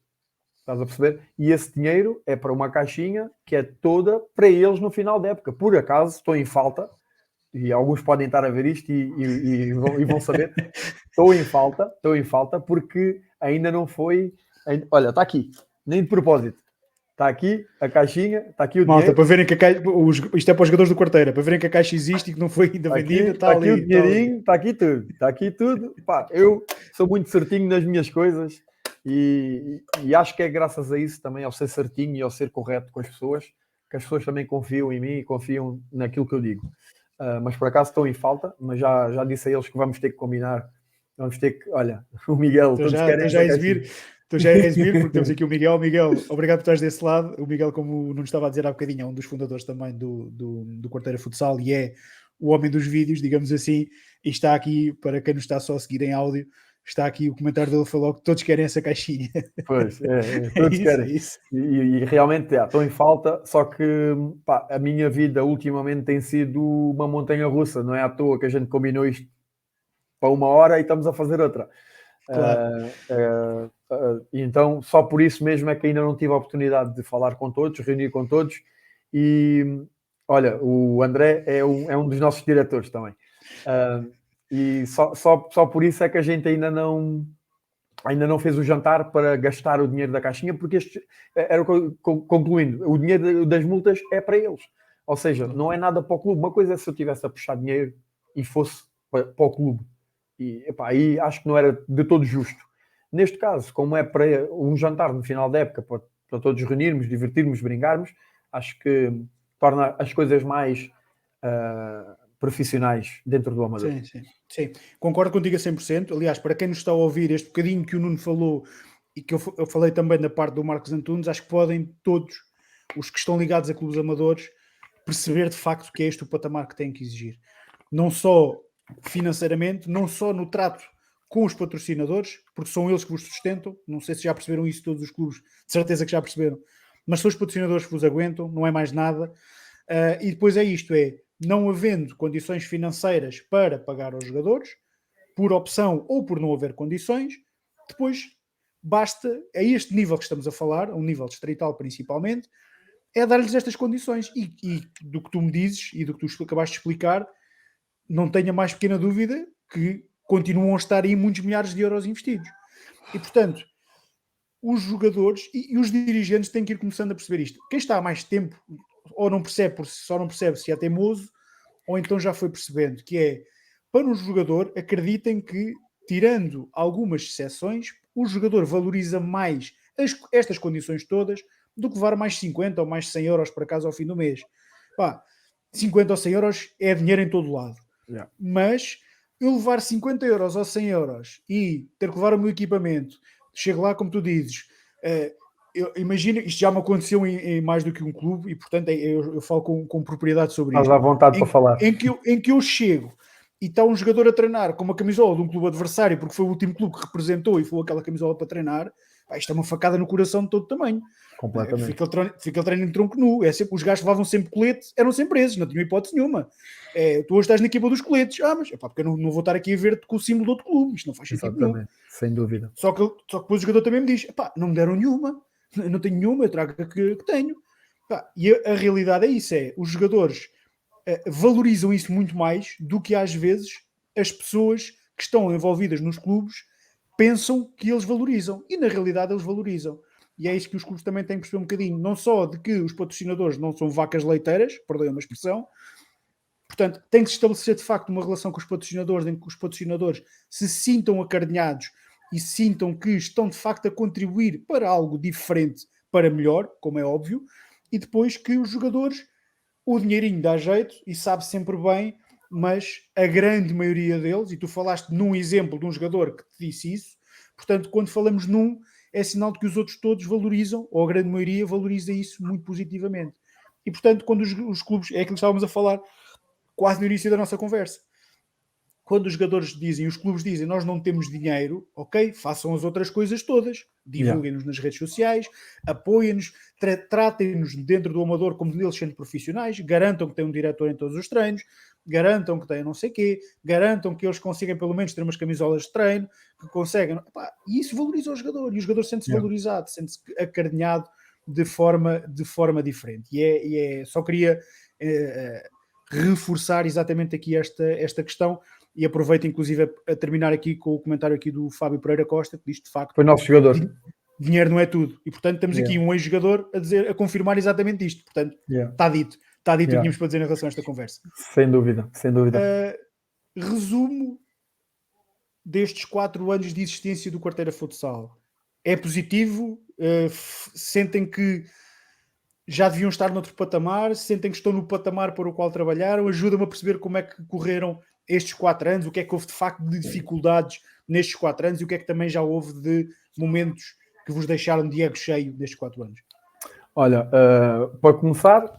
Estás a perceber? E esse dinheiro é para uma caixinha que é toda para eles no final da época. Por acaso, estou em falta, e alguns podem estar a ver isto e vão saber. Estou em falta porque ainda não foi. Olha, está aqui, nem de propósito. Está aqui a caixinha, está aqui o dinheiro. Para verem que isto é para os jogadores do Quarteira, para verem que a caixa existe e que não foi ainda vendida. Está aqui o dinheirinho, está aqui tudo. Está aqui tudo. Eu sou muito certinho nas minhas coisas e acho que é graças a isso também, ao ser certinho e ao ser correto com as pessoas, que as pessoas também confiam em mim e confiam naquilo que eu digo. Mas por acaso estou em falta, mas já disse a eles que vamos ter que combinar. Vamos ter que, olha, o Miguel, Estou já a exibir, porque temos aqui o Miguel. Miguel, obrigado por estares desse lado. O Miguel, como não estava a dizer há bocadinho, é um dos fundadores também do Quarteira Futsal e é o homem dos vídeos, digamos assim, e está aqui, para quem nos está só a seguir em áudio, está aqui o comentário dele, falou que todos querem essa caixinha. Pois, todos querem. Isso. E realmente estou em falta, só que a minha vida ultimamente tem sido uma montanha russa, não é à toa que a gente combinou isto para 1 hora e estamos a fazer outra. Claro. Então, só por isso mesmo é que ainda não tive a oportunidade de falar com todos, reunir com todos. E olha, o André é um dos nossos diretores também. E só por isso é que a gente ainda não ainda não fez o jantar para gastar o dinheiro da caixinha, porque era concluindo, o dinheiro das multas é para eles. Ou seja, não é nada para o clube. Uma coisa é se eu tivesse a puxar dinheiro e fosse para o clube. E aí acho que não era de todo justo. Neste caso, como é para um jantar no final da época, para todos reunirmos, divertirmos, brincarmos, acho que torna as coisas mais profissionais dentro do amador. Sim. Concordo contigo a 100%. Aliás, para quem nos está a ouvir, este bocadinho que o Nuno falou e que eu falei também na parte do Marcos Antunes, acho que podem todos, os que estão ligados a clubes amadores, perceber de facto que é este o patamar que têm que exigir. Não só financeiramente, não só no trato com os patrocinadores, porque são eles que vos sustentam. Não sei se já perceberam isso todos os clubes, de certeza que já perceberam, mas são os patrocinadores que vos aguentam, não é mais nada. E depois é isto, não havendo condições financeiras para pagar aos jogadores, por opção ou por não haver condições, depois basta, a este nível que estamos a falar, a um nível distrital principalmente, é dar-lhes estas condições. E do que tu me dizes e do que tu acabaste de explicar, não tenho a mais pequena dúvida que continuam a estar aí muitos milhares de euros investidos. E, portanto, os jogadores e os dirigentes têm que ir começando a perceber isto. Quem está há mais tempo, ou não percebe, só não percebe se é teimoso, ou então já foi percebendo, que é, para um jogador, acreditem que, tirando algumas exceções, o jogador valoriza mais estas condições todas do que levar mais 50 ou mais 100 euros para casa ao fim do mês. 50 ou 100 euros é dinheiro em todo lado. Yeah. Mas eu levar 50 euros ou 100 euros e ter que levar o meu equipamento, chego lá, como tu dizes, eu imagino, isto já me aconteceu em mais do que um clube, e portanto eu falo com propriedade sobre isto. Estás à vontade para falar. Em que eu chego e está um jogador a treinar com uma camisola de um clube adversário, porque foi o último clube que representou e foi aquela camisola para treinar, isto é uma facada no coração de todo tamanho. Completamente. Fica o treino em tronco nu. Os gajos levavam sempre colete, eram sempre esses, não tinham hipótese nenhuma. Tu hoje estás na equipa dos coletes, mas porque eu não vou estar aqui a ver-te com o símbolo de outro clube, isto não faz sentido nenhum. Sem dúvida. Só que depois o jogador também me diz, não me deram nenhuma, eu não tenho nenhuma, eu trago a que tenho. E a realidade é isso, os jogadores valorizam isso muito mais do que às vezes as pessoas que estão envolvidas nos clubes pensam que eles valorizam, e na realidade eles valorizam. E é isso que os clubes também têm que perceber um bocadinho, não só de que os patrocinadores não são vacas leiteiras, perdoem uma expressão, portanto tem que se estabelecer de facto uma relação com os patrocinadores, em que os patrocinadores se sintam acarinhados e sintam que estão de facto a contribuir para algo diferente, para melhor, como é óbvio, e depois que os jogadores, o dinheirinho dá jeito e sabe sempre bem, mas a grande maioria deles, e tu falaste num exemplo de um jogador que te disse isso, portanto quando falamos num, é sinal de que os outros todos valorizam, ou a grande maioria valoriza isso muito positivamente. E portanto quando os clubes, é aquilo que estávamos a falar quase no início da nossa conversa, quando os jogadores dizem, os clubes dizem, nós não temos dinheiro, ok, façam as outras coisas todas, divulguem-nos nas redes sociais, apoiem-nos, tratem-nos dentro do amador como eles sendo profissionais, garantam que têm um diretor em todos os treinos, garantam que têm não sei quê, garantam que eles consigam pelo menos ter umas camisolas de treino, que conseguem, e isso valoriza o jogador, e o jogador sente-se valorizado, sente-se acarinhado de forma diferente. Só queria reforçar exatamente aqui esta questão. E aproveito inclusive a terminar aqui com o comentário aqui do Fábio Pereira Costa, que diz de facto, foi nosso jogador. Dinheiro não é tudo. E portanto temos aqui um ex-jogador a confirmar exatamente isto. Portanto, está dito o que tínhamos para dizer em relação a esta conversa. Sem dúvida. Resumo destes 4 anos de existência do Quarteira Futsal. É positivo? Sentem que já deviam estar noutro patamar? Sentem que estão no patamar para o qual trabalharam? Ajuda-me a perceber como é que correram estes 4 anos, o que é que houve de facto de dificuldades nestes 4 anos e o que é que também já houve de momentos que vos deixaram de ego cheio nestes 4 anos. Olha, para começar,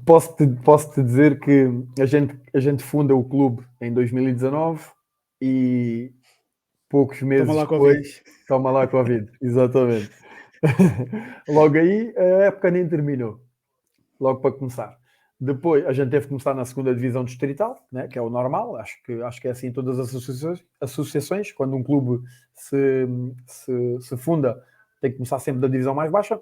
posso-te dizer que a gente funda o clube em 2019 e poucos meses depois... Toma lá Covid, exatamente. Logo aí, a época nem terminou. Logo para começar. Depois, a gente teve que começar na segunda divisão distrital, né, que é o normal, acho que é assim em todas as associações. Quando um clube se funda, tem que começar sempre da divisão mais baixa.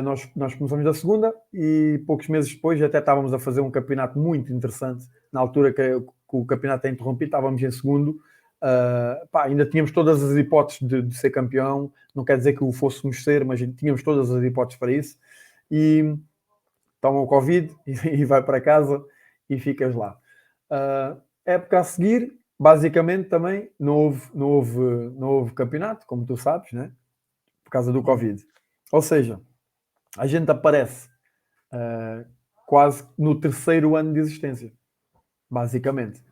Nós começamos da segunda e poucos meses depois até estávamos a fazer um campeonato muito interessante. Na altura que o campeonato é interrompido, estávamos em segundo ainda tínhamos todas as hipóteses de ser campeão, não quer dizer que o fôssemos ser, mas tínhamos todas as hipóteses para isso, e toma o Covid e vai para casa e ficas lá. Época a seguir, basicamente também não houve campeonato, como tu sabes, né? Por causa do Covid. Ou seja, a gente aparece quase no terceiro ano de existência, basicamente.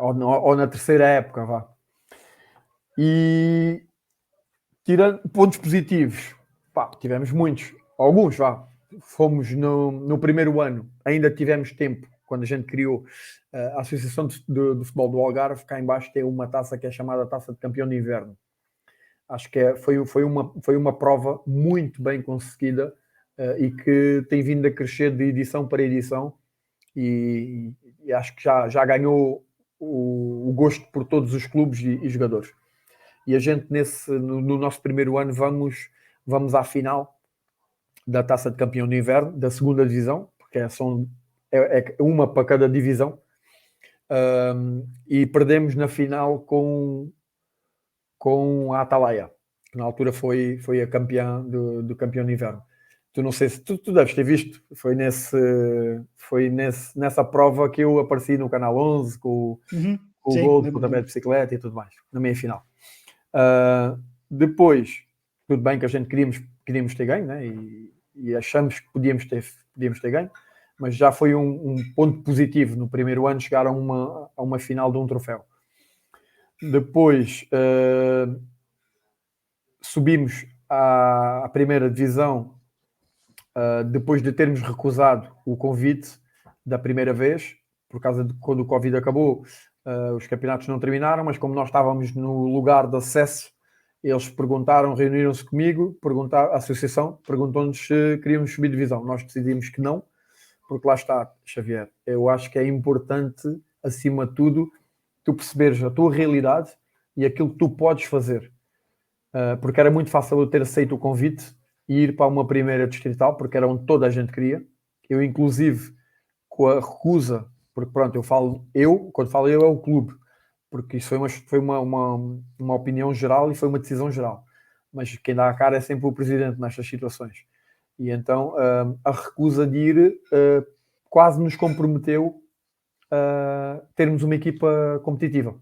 Ou na terceira época, vá. E tirando pontos positivos, tivemos muitos, alguns, vá. Fomos no primeiro ano, ainda tivemos tempo, quando a gente criou a Associação de Futebol do Algarve, cá em baixo tem uma taça que é chamada Taça de Campeão de Inverno. Acho que foi uma prova muito bem conseguida e que tem vindo a crescer de edição para edição e acho que já ganhou o gosto por todos os clubes e jogadores. E a gente no nosso primeiro ano vamos à final da Taça de Campeão de Inverno, da segunda divisão, porque é uma para cada divisão, e perdemos na final com a Atalaia, que na altura foi a campeã do Campeão de Inverno. Tu não sei se tu deves ter visto, foi nessa prova que eu apareci no Canal 11 com o gol de pontapé de bicicleta e tudo mais, na meia final. Depois, tudo bem que a gente queríamos ter ganho, né? E achamos que podíamos ter ganho, mas já foi um ponto positivo no primeiro ano chegar a uma final de um troféu. Depois subimos à primeira divisão depois de termos recusado o convite da primeira vez, por causa de quando o Covid acabou, os campeonatos não terminaram, mas como nós estávamos no lugar de acesso, eles reuniram-se comigo, a associação perguntou-nos se queríamos subir divisão. Nós decidimos que não, porque lá está, Xavier, eu acho que é importante, acima de tudo, tu perceberes a tua realidade e aquilo que tu podes fazer. Porque era muito fácil eu ter aceito o convite e ir para uma primeira distrital, porque era onde toda a gente queria. Eu, inclusive, com a recusa, porque pronto, quando falo eu é o clube, porque isso foi uma opinião geral e foi uma decisão geral. Mas quem dá a cara é sempre o presidente nestas situações. E então a recusa de ir quase nos comprometeu a termos uma equipa competitiva,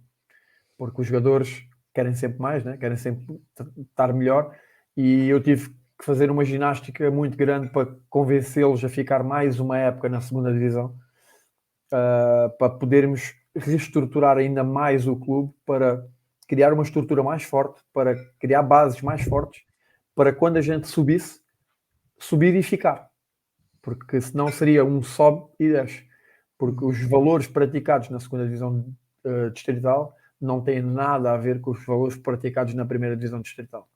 porque os jogadores querem sempre mais, né? Querem sempre estar melhor, e eu tive que fazer uma ginástica muito grande para convencê-los a ficar mais uma época na segunda divisão, para podermos reestruturar ainda mais o clube, para criar uma estrutura mais forte, para criar bases mais fortes, para quando a gente subir e ficar, porque senão seria um sobe e desce, porque os valores praticados na segunda divisão distrital não têm nada a ver com os valores praticados na primeira divisão distrital.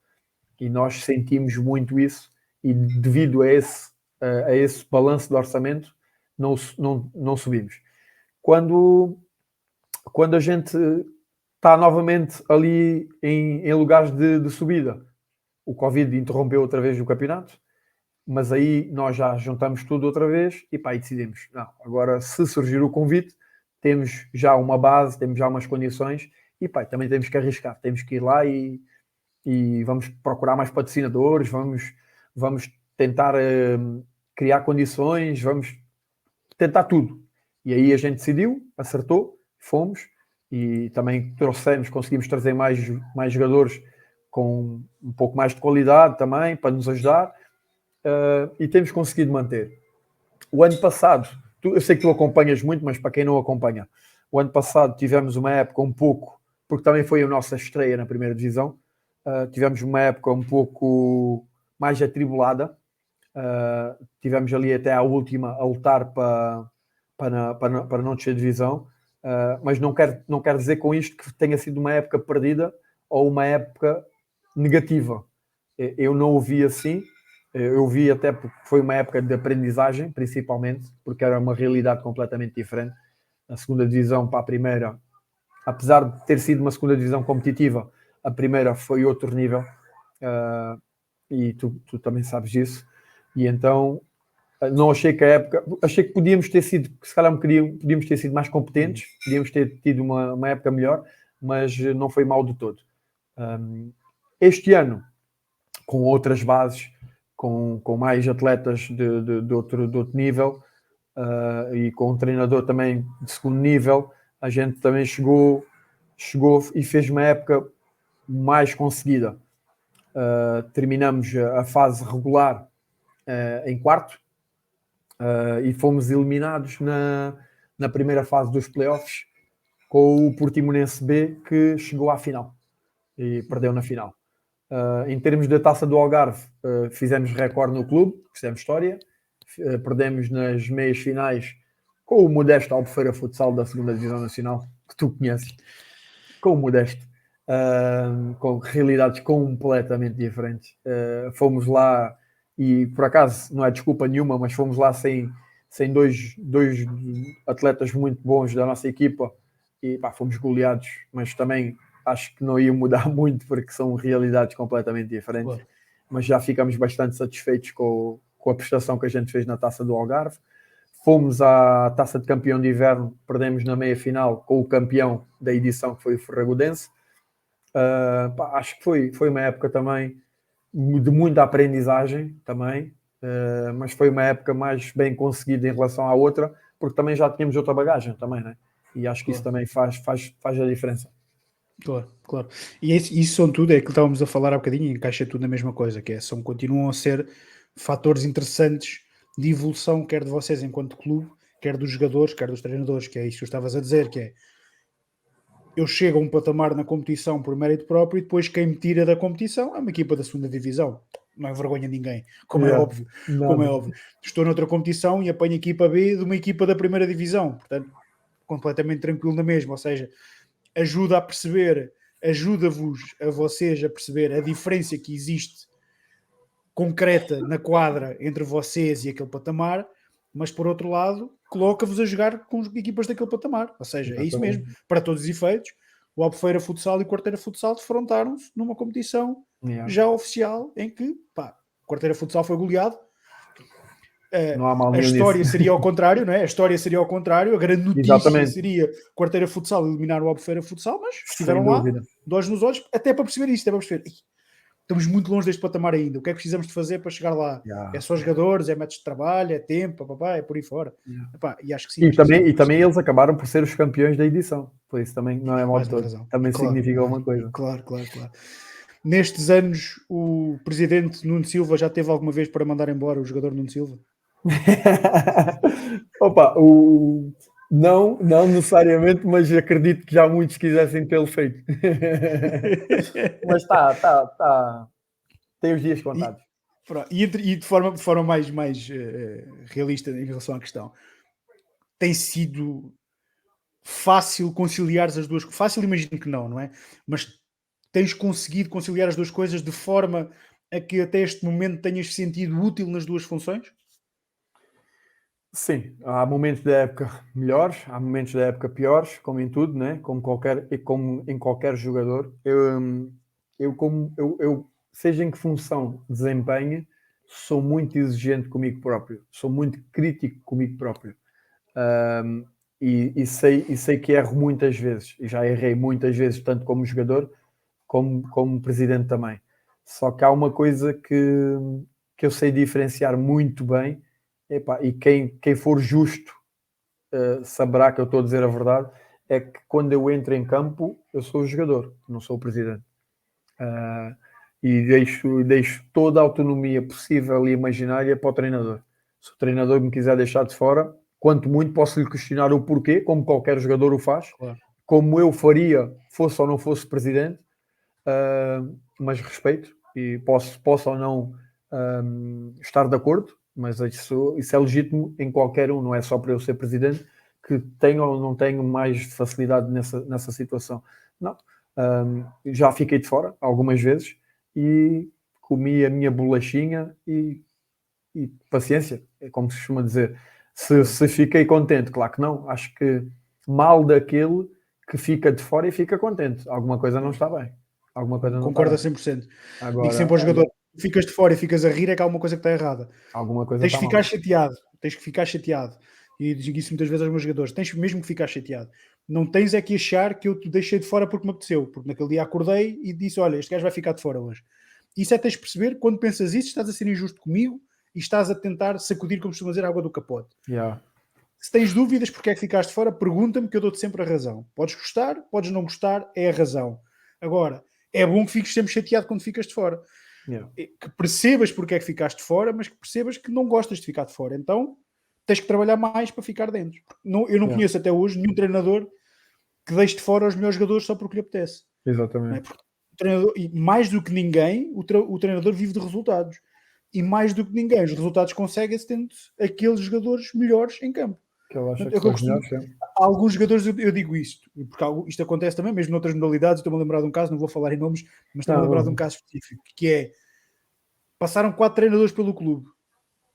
E nós sentimos muito isso, e devido a esse balanço de orçamento, não subimos. Quando a gente está novamente ali em lugares de subida, o Covid interrompeu outra vez o campeonato, mas aí nós já juntamos tudo outra vez e decidimos, não, agora se surgir o convite, temos já uma base, temos já umas condições e também temos que arriscar, temos que ir lá e vamos procurar mais patrocinadores, vamos tentar criar condições, vamos tentar tudo. E aí a gente decidiu, acertou, fomos e também conseguimos trazer mais jogadores com um pouco mais de qualidade também, para nos ajudar, e temos conseguido manter. O ano passado, eu sei que tu acompanhas muito, mas para quem não acompanha, o ano passado tivemos uma época um pouco, porque também foi a nossa estreia na primeira divisão, tivemos uma época um pouco mais atribulada, tivemos ali até à última a lutar para não descer divisão, mas não quero dizer com isto que tenha sido uma época perdida ou uma época negativa. Eu não o vi assim, eu vi até porque foi uma época de aprendizagem, principalmente, porque era uma realidade completamente diferente. A segunda divisão para a primeira, apesar de ter sido uma segunda divisão competitiva, a primeira foi outro nível, e tu também sabes disso. E então não achei que a época, achei que podíamos ter sido, se calhar podíamos ter sido mais competentes, podíamos ter tido uma época melhor, mas não foi mal de todo. Este ano, com outras bases, com mais atletas de outro nível, e com um treinador também de segundo nível, a gente também chegou e fez uma época mais conseguida. Terminamos a fase regular em quarto, e fomos eliminados na primeira fase dos playoffs com o Portimonense B, que chegou à final e perdeu na final. Em termos da Taça do Algarve, fizemos recorde no clube, fizemos história. Perdemos nas meias finais com o modesto Albufeira Futsal da 2ª Divisão Nacional, que tu conheces, com o modesto, com realidades completamente diferentes. Fomos lá, e por acaso não é desculpa nenhuma, mas fomos lá sem dois atletas muito bons da nossa equipa, e fomos goleados, mas também acho que não ia mudar muito, porque são realidades completamente diferentes. Claro. Mas já ficamos bastante satisfeitos com a prestação que a gente fez na Taça do Algarve. Fomos à Taça de Campeão de Inverno, perdemos na meia-final com o campeão da edição, que foi o Ferragudense. Acho que foi uma época também de muita aprendizagem também, mas foi uma época mais bem conseguida em relação à outra, porque também já tínhamos outra bagagem também, né? E acho que isso também faz a diferença. Claro. E isso são tudo, é que estávamos a falar há bocadinho, encaixa tudo na mesma coisa, que continuam a ser fatores interessantes de evolução, quer de vocês enquanto clube, quer dos jogadores, quer dos treinadores, que é isso que tu estavas a dizer, que é eu chego a um patamar na competição por mérito próprio e depois quem me tira da competição é uma equipa da 2ª Divisão. Não é vergonha de ninguém, como é óbvio. Estou noutra competição e apanho a equipa B de uma equipa da 1ª Divisão, portanto, completamente tranquilo na mesma, ou seja, ajuda-vos a vocês a perceber a diferença que existe concreta na quadra entre vocês e aquele patamar, mas por outro lado coloca-vos a jogar com as equipas daquele patamar, ou seja, é isso mesmo, para todos os efeitos. O Albufeira Futsal e o Quarteira Futsal defrontaram-se numa competição já oficial, em que o Quarteira Futsal foi goleado. Não há mal a história nisso. Seria ao contrário, não é? A história seria ao contrário, a grande notícia seria Quarteira Futsal eliminar o Albufeira Futsal, mas estiveram lá, de olhos nos olhos, até para perceber isto, estamos muito longe deste patamar ainda, o que é que precisamos de fazer para chegar lá? É só jogadores, é métodos de trabalho, é tempo, é por aí fora. E acho que sim. E também eles acabaram por ser os campeões da edição, por isso também não é mal de todo. Também significa alguma coisa. Claro. Nestes anos, o presidente Nuno Silva já teve alguma vez para mandar embora o jogador Nuno Silva? Não necessariamente, mas acredito que já muitos quisessem tê-lo feito. Mas tem os dias contados. E de forma mais realista em relação à questão, tem sido fácil conciliar as duas coisas? Fácil, imagino que não é? Mas tens conseguido conciliar as duas coisas de forma a que até este momento tenhas sentido útil nas duas funções? Sim, há momentos da época melhores, há momentos da época piores, como em tudo, né? Como em qualquer jogador. Eu, seja em que função desempenhe, sou muito exigente comigo próprio, sou muito crítico comigo próprio. E sei que erro muitas vezes, e já errei muitas vezes, tanto como jogador como presidente também. Só que há uma coisa que eu sei diferenciar muito bem. E quem for justo saberá que eu estou a dizer a verdade, é que quando eu entro em campo eu sou o jogador, não sou o presidente, e deixo toda a autonomia possível e imaginária para o treinador. Se o treinador me quiser deixar de fora, quanto muito posso lhe questionar o porquê, como qualquer jogador o faz, claro. Como eu faria, fosse ou não fosse presidente, mas respeito e posso ou não estar de acordo, mas isso é legítimo em qualquer um, não é só para eu ser presidente que tenho ou não tenho mais facilidade nessa situação. Não. Já fiquei de fora algumas vezes e comi a minha bolachinha e paciência, é como se costuma dizer. Se fiquei contente, claro que não. Acho que mal daquele que fica de fora e fica contente. Alguma coisa não está bem. Concordo a 100%. Agora, digo sempre ao jogador, ficas de fora e ficas a rir, é que há alguma coisa que está errada. Alguma coisa tens que ficar chateado. e digo isso muitas vezes aos meus jogadores, tens mesmo que ficar chateado. Não tens é que achar que eu te deixei de fora porque me apeteceu, porque naquele dia acordei e disse, olha, este gajo vai ficar de fora hoje. Isso é tens de perceber, quando pensas isso, estás a ser injusto comigo e estás a tentar sacudir, como costuma dizer, a água do capote. Yeah. Se tens dúvidas porque é que ficaste fora, pergunta-me que eu dou-te sempre a razão. Podes gostar, podes não gostar, é a razão. Agora, é bom que fiques sempre chateado quando ficas de fora. Yeah. Que percebas porque é que ficaste de fora, mas que percebas que não gostas de ficar de fora. Então, tens que trabalhar mais para ficar dentro. Eu não conheço até hoje nenhum treinador que deixe de fora os melhores jogadores só porque lhe apetece. Não é? Exatamente. Porque o treinador, e mais do que ninguém, o treinador vive de resultados. E mais do que ninguém, os resultados conseguem-se tendo aqueles jogadores melhores em campo. Que ele acha É que o que são eu os costumo. melhores, sim. Há alguns jogadores, eu digo isto, porque isto acontece também, mesmo noutras modalidades. Estou-me a lembrar de um caso, não vou falar em nomes, mas estou-me a lembrar de um caso específico, que é, passaram 4 treinadores pelo clube.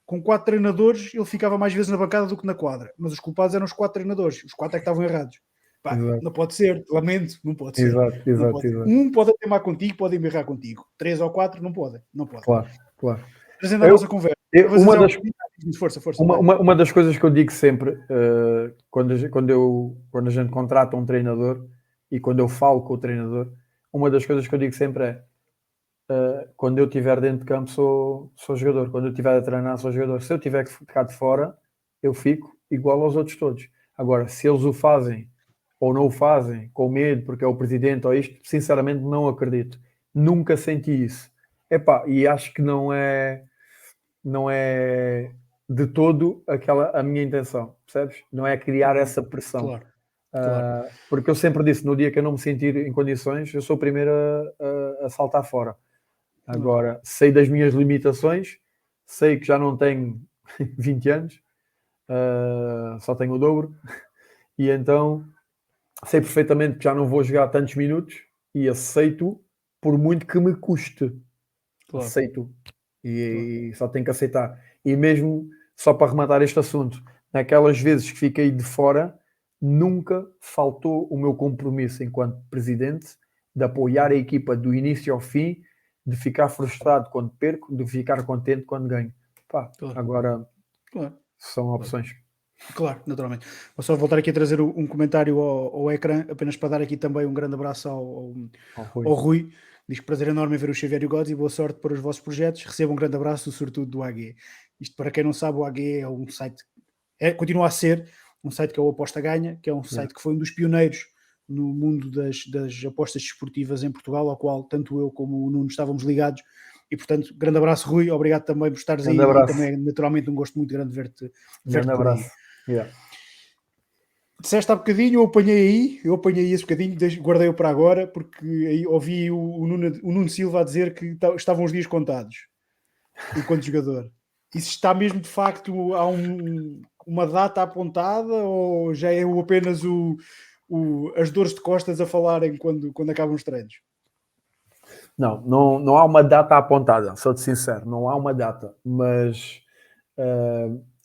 Com 4 treinadores, ele ficava mais vezes na bancada do que na quadra. Mas os culpados eram os 4 treinadores. Os 4 é que estavam errados. Pá, Exato. não pode ser, lamento, não pode ser. Exato, Não exato, pode ser. exato. Um pode até mal contigo, pode embirrar contigo. 3 ou 4 não podem. Não pode. Claro, claro. Trazendo a nossa conversa. Uma das, Força. uma das coisas que eu digo sempre, quando a gente contrata um treinador e quando eu falo com o treinador, uma das coisas que eu digo sempre é, quando eu estiver dentro de campo sou jogador, quando eu estiver a treinar sou jogador. Se eu tiver que ficar de fora, eu fico igual aos outros todos. Agora, se eles o fazem ou não o fazem com medo porque é o presidente ou isto, sinceramente não acredito. Nunca senti isso. Epá, e acho que não é de todo a minha intenção, percebes? Não é criar essa pressão. Claro. Porque eu sempre disse, no dia que eu não me sentir em condições, eu sou o primeiro a saltar fora. Agora, sei das minhas limitações, sei que já não tenho 20 anos, só tenho o dobro, e então sei perfeitamente que já não vou jogar tantos minutos e aceito, por muito que me custe. Claro. Aceito. E só tenho que aceitar. E mesmo, só para rematar este assunto, naquelas vezes que fiquei de fora, nunca faltou o meu compromisso enquanto presidente de apoiar a equipa do início ao fim, de ficar frustrado quando perco, de ficar contente quando ganho. Pá, agora são opções. Claro, naturalmente. Vou só voltar aqui a trazer um comentário ao ecrã, apenas para dar aqui também um grande abraço ao Rui. Diz que prazer enorme ver o Xavier e o Gods e boa sorte para os vossos projetos. Receba um grande abraço, sobretudo do AG. Isto, para quem não sabe, o AG é um site, continua a ser um site que é o Aposta Ganha, que é um site que foi um dos pioneiros no mundo das apostas desportivas em Portugal, ao qual tanto eu como o Nuno estávamos ligados. E portanto, grande abraço, Rui. Obrigado também por estares aí. E também é naturalmente um gosto muito grande ver-te por aí. Yeah. Disseste há bocadinho, eu apanhei esse bocadinho, guardei-o para agora, porque aí ouvi o Nuno Silva a dizer que estavam os dias contados enquanto jogador. Isso está mesmo de facto, há uma data apontada ou já é apenas as dores de costas a falarem quando acabam os treinos? Não há uma data apontada, sou-te sincero, não há uma data, mas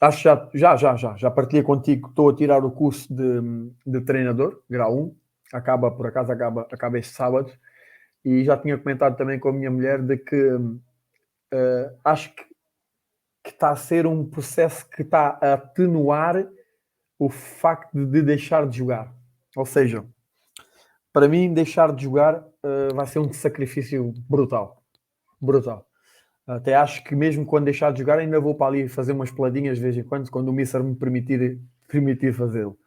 acho que já partilhei contigo, estou a tirar o curso de treinador, grau 1, acaba este sábado, e já tinha comentado também com a minha mulher de que acho que está a ser um processo que está a atenuar o facto de deixar de jogar. Ou seja, para mim deixar de jogar vai ser um sacrifício brutal. Até acho que mesmo quando deixar de jogar ainda vou para ali fazer umas peladinhas de vez em quando o Mister me permitir fazê-lo.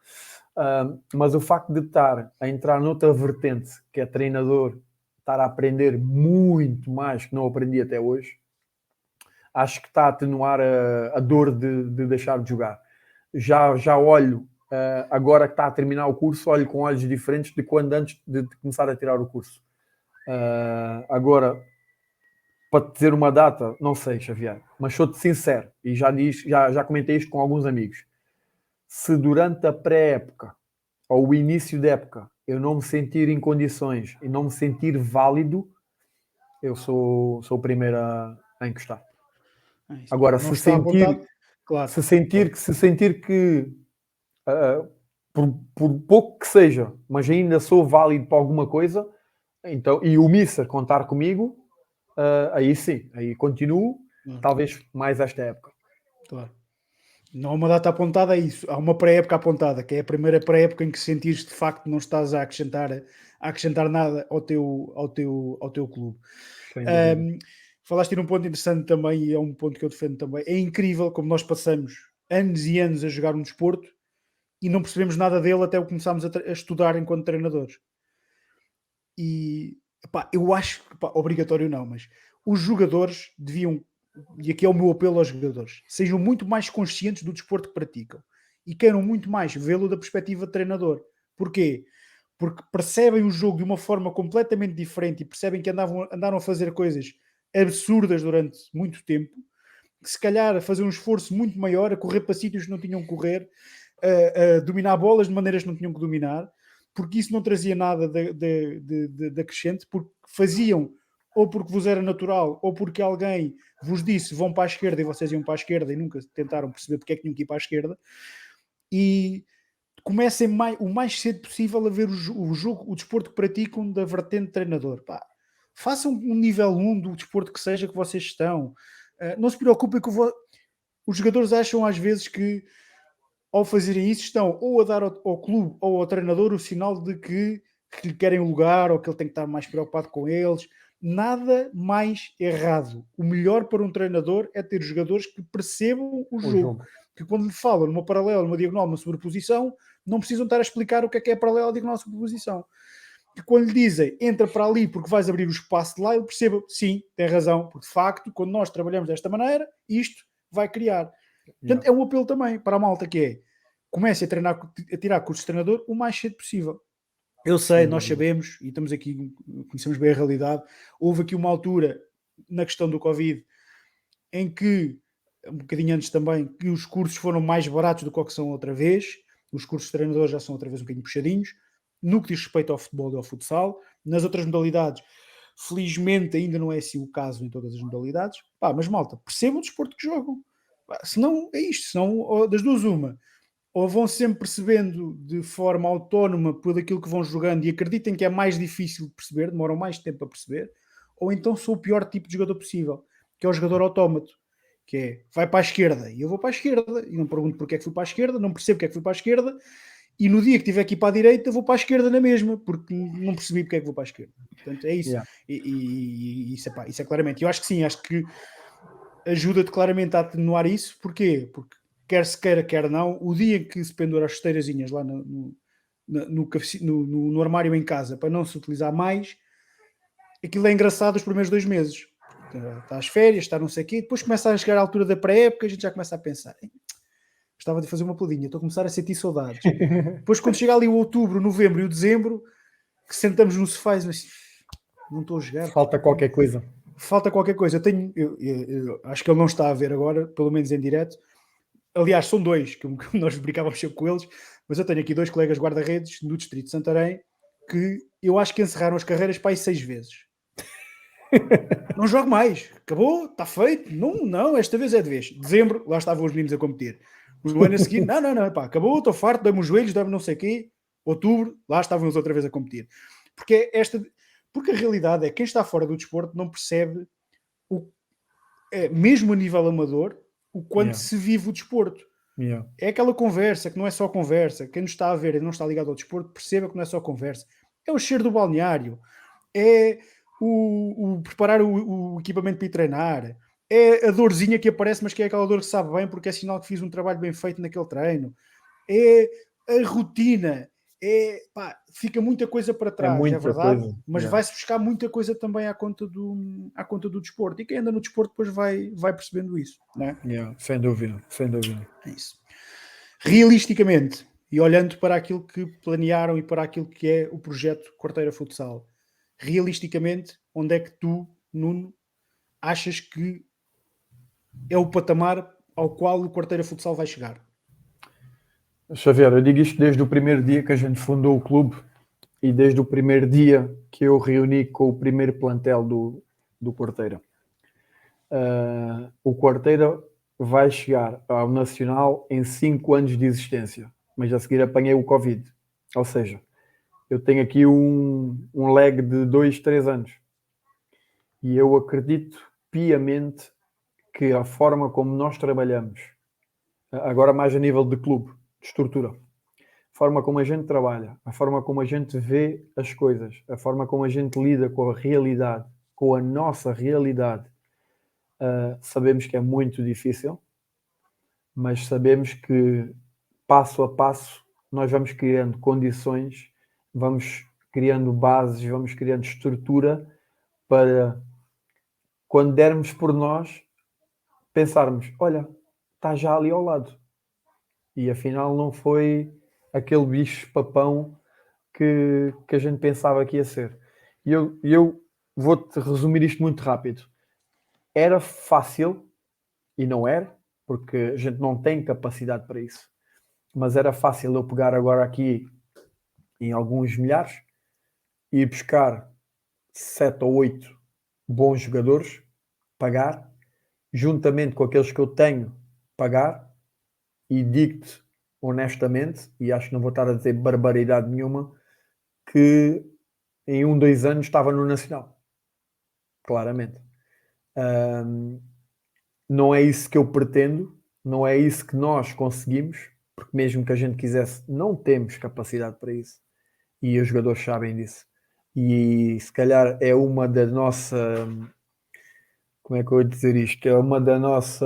Mas o facto de estar a entrar noutra vertente, que é treinador, estar a aprender muito mais que não aprendi até hoje, acho que está a atenuar a dor de deixar de jogar. Já olho, agora que está a terminar o curso, olho com olhos diferentes de quando antes de começar a tirar o curso. Agora, para te dizer uma data, não sei, Xavier, mas sou-te sincero, e já comentei isto com alguns amigos. Se durante a pré-época ou o início da época eu não me sentir em condições e não me sentir válido, eu sou o primeiro a encostar. Agora, se sentir que por pouco que seja, mas ainda sou válido para alguma coisa, então, e o Mister contar comigo, aí sim, aí continuo, talvez mais esta época. Claro. Não há uma data apontada a isso. Há uma pré-época apontada, que é a primeira pré-época em que sentires de facto que não estás a acrescentar nada ao teu clube. Sem dúvida. Falaste num ponto interessante também, e é um ponto que eu defendo também. É incrível como nós passamos anos e anos a jogar um desporto e não percebemos nada dele até o começarmos a estudar enquanto treinadores. E epá, eu acho que, epá, obrigatório não, mas os jogadores deviam, e aqui é o meu apelo aos jogadores, sejam muito mais conscientes do desporto que praticam e queiram muito mais vê-lo da perspectiva de treinador. Porquê? Porque percebem o jogo de uma forma completamente diferente e percebem que andaram a fazer coisas absurdas durante muito tempo, que se calhar a fazer um esforço muito maior, a correr para sítios que não tinham que correr, a dominar bolas de maneiras que não tinham que dominar, porque isso não trazia nada de acrescente, porque faziam ou porque vos era natural, ou porque alguém vos disse vão para a esquerda e vocês iam para a esquerda e nunca tentaram perceber porque é que tinham que ir para a esquerda. E comecem o mais cedo possível a ver o jogo, o desporto que praticam da vertente de treinador. Pá, façam um nível 1 do desporto que seja que vocês estão. Não se preocupem que os jogadores acham às vezes que ao fazerem isso estão ou a dar ao clube ou ao treinador o sinal de que lhe querem lugar ou que ele tem que estar mais preocupado com eles. Nada mais errado. O melhor para um treinador é ter jogadores que percebam o O jogo. jogo. Que quando lhe falam numa paralela, numa diagonal, numa sobreposição, não precisam estar a explicar o que é a paralela, a diagonal, a sobreposição. Que quando lhe dizem entra para ali porque vais abrir o espaço de lá, ele perceba, sim, tem razão, porque de facto, quando nós trabalhamos desta maneira, isto vai criar. Portanto, Yeah. é um apelo também para a malta que é comece a treinar, a tirar cursos de treinador o mais cedo possível. Eu sei, Sem nós dúvida. sabemos e estamos aqui, conhecemos bem a realidade. Houve aqui uma altura na questão do Covid em que, um bocadinho antes também, que os cursos foram mais baratos do que o que são outra vez. Os cursos de treinador já são outra vez um bocadinho puxadinhos. No que diz respeito ao futebol e ao futsal, nas outras modalidades, felizmente ainda não é assim o caso em todas as modalidades. Pá, mas malta, percebam o desporto que jogam. Pá, senão é isto, senão das duas uma ou vão sempre percebendo de forma autónoma por aquilo que vão jogando e acreditem que é mais difícil de perceber, demoram mais tempo a perceber, ou então sou o pior tipo de jogador possível, que é o jogador autómato, que é, vai para a esquerda, e eu vou para a esquerda, e não pergunto porque é que fui para a esquerda, não percebo porque é que fui para a esquerda, e no dia que tiver que ir para a direita, vou para a esquerda na mesma, porque não percebi porque é que vou para a esquerda. Portanto, é isso. Yeah. E isso é claramente. Eu acho que sim, acho que ajuda-te claramente a atenuar isso. Porquê? Porque quer se queira, quer não, o dia em que se pendura as esteirazinhas lá no armário em casa para não se utilizar mais, aquilo é engraçado os primeiros 2 meses. Está às férias, está não sei o quê, depois começa a chegar à altura da pré-época, a gente já começa a pensar, gostava de fazer uma peladinha, estou a começar a sentir saudades. Depois quando chega ali o outubro, novembro e o dezembro, que sentamos no sofá e dizemos assim, não estou a jogar. Falta qualquer coisa. Falta qualquer coisa. Eu acho que ele não está a ver agora, pelo menos em direto. Aliás, são dois, que nós brincávamos sempre com eles, mas eu tenho aqui dois colegas guarda-redes do Distrito de Santarém que eu acho que encerraram as carreiras para aí 6 vezes. Não jogo mais. Acabou, está feito. Não, não, esta vez é de vez. Dezembro, lá estavam os meninos a competir. O ano a seguir, não, pá, acabou, estou farto, dá-me os joelhos, dá-me não sei o quê. Outubro, lá estavam eles outra vez a competir. Porque a realidade é que quem está fora do desporto não percebe, mesmo a nível amador, o quanto Yeah. se vive o desporto. Yeah. É aquela conversa que não é só conversa. Quem nos está a ver e não está ligado ao desporto, perceba que não é só conversa. É o cheiro do balneário, é o preparar o equipamento para ir treinar, é a dorzinha que aparece, mas que é aquela dor que sabe bem porque é sinal que fiz um trabalho bem feito naquele treino, é a rotina, pá, fica muita coisa para É trás, é muita verdade, coisa. mas Yeah. vai-se buscar muita coisa também à conta do desporto, e quem anda no desporto depois vai percebendo isso, não é? Yeah. Sem dúvida, sem dúvida. É isso. Realisticamente, e olhando para aquilo que planearam e para aquilo que é o projeto Quarteira Futsal, realisticamente, onde é que tu, Nuno, achas que é o patamar ao qual o Quarteira Futsal vai chegar? Xavier, eu digo isto desde o primeiro dia que a gente fundou o clube e desde o primeiro dia que eu reuni com o primeiro plantel do Quarteira. O Quarteira vai chegar ao Nacional em 5 anos de existência, mas a seguir apanhei o Covid. Ou seja, eu tenho aqui um lag de 2, 3 anos. E eu acredito piamente que a forma como nós trabalhamos agora mais a nível de clube, de estrutura. A forma como a gente trabalha, a forma como a gente vê as coisas, a forma como a gente lida com a realidade, com a nossa realidade, sabemos que é muito difícil, mas sabemos que passo a passo nós vamos criando condições, vamos criando bases, vamos criando estrutura para quando dermos por nós pensarmos, olha, está já ali ao lado. E afinal não foi aquele bicho papão que a gente pensava que ia ser. E eu vou-te resumir isto muito rápido. Era fácil, e não era, porque a gente não tem capacidade para isso, mas era fácil eu pegar agora aqui em alguns milhares e ir buscar 7 ou 8 bons jogadores, pagar, juntamente com aqueles que eu tenho, pagar, e digo-te honestamente, e acho que não vou estar a dizer barbaridade nenhuma, que em 2 anos estava no Nacional. Claramente. Não é isso que eu pretendo, não é isso que nós conseguimos, porque mesmo que a gente quisesse, não temos capacidade para isso. E os jogadores sabem disso. E se calhar é uma da nossa, como é que eu vou dizer isto? É uma da nossa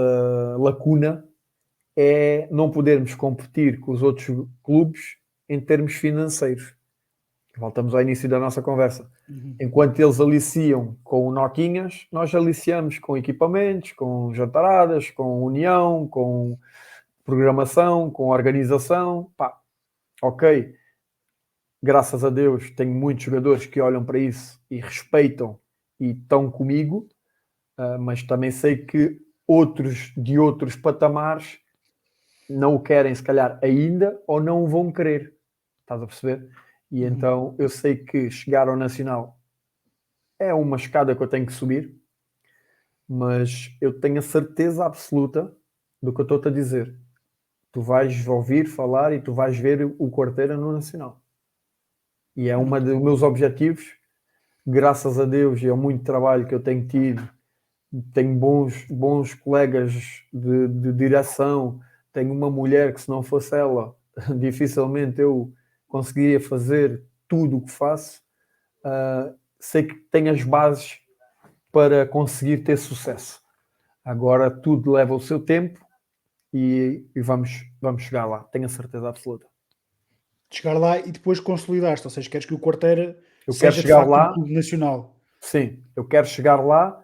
lacuna, é não podermos competir com os outros clubes em termos financeiros. Voltamos ao início da nossa conversa. Enquanto eles aliciam com noquinhas, nós aliciamos com equipamentos, com jantaradas, com união, com programação, com organização. Pá, ok. Graças a Deus tenho muitos jogadores que olham para isso e respeitam e estão comigo, mas também sei que outros de outros patamares não o querem se calhar ainda ou não o vão querer. Estás a perceber? E então eu sei que chegar ao Nacional é uma escada que eu tenho que subir, mas eu tenho a certeza absoluta do que eu estou-te a dizer. Tu vais ouvir falar e tu vais ver o Quarteira no Nacional. E é um dos meus objetivos, graças a Deus e ao muito trabalho que eu tenho tido. Tenho bons colegas de direção, tenho uma mulher que se não fosse ela, dificilmente eu conseguiria fazer tudo o que faço. Sei que tenho as bases para conseguir ter sucesso. Agora tudo leva o seu tempo e vamos chegar lá, tenho a certeza absoluta. Chegar lá e depois consolidar-te, ou seja, queres que o Quarteira Eu quero seja de chegar facto um lá, clube nacional. sim, eu quero chegar lá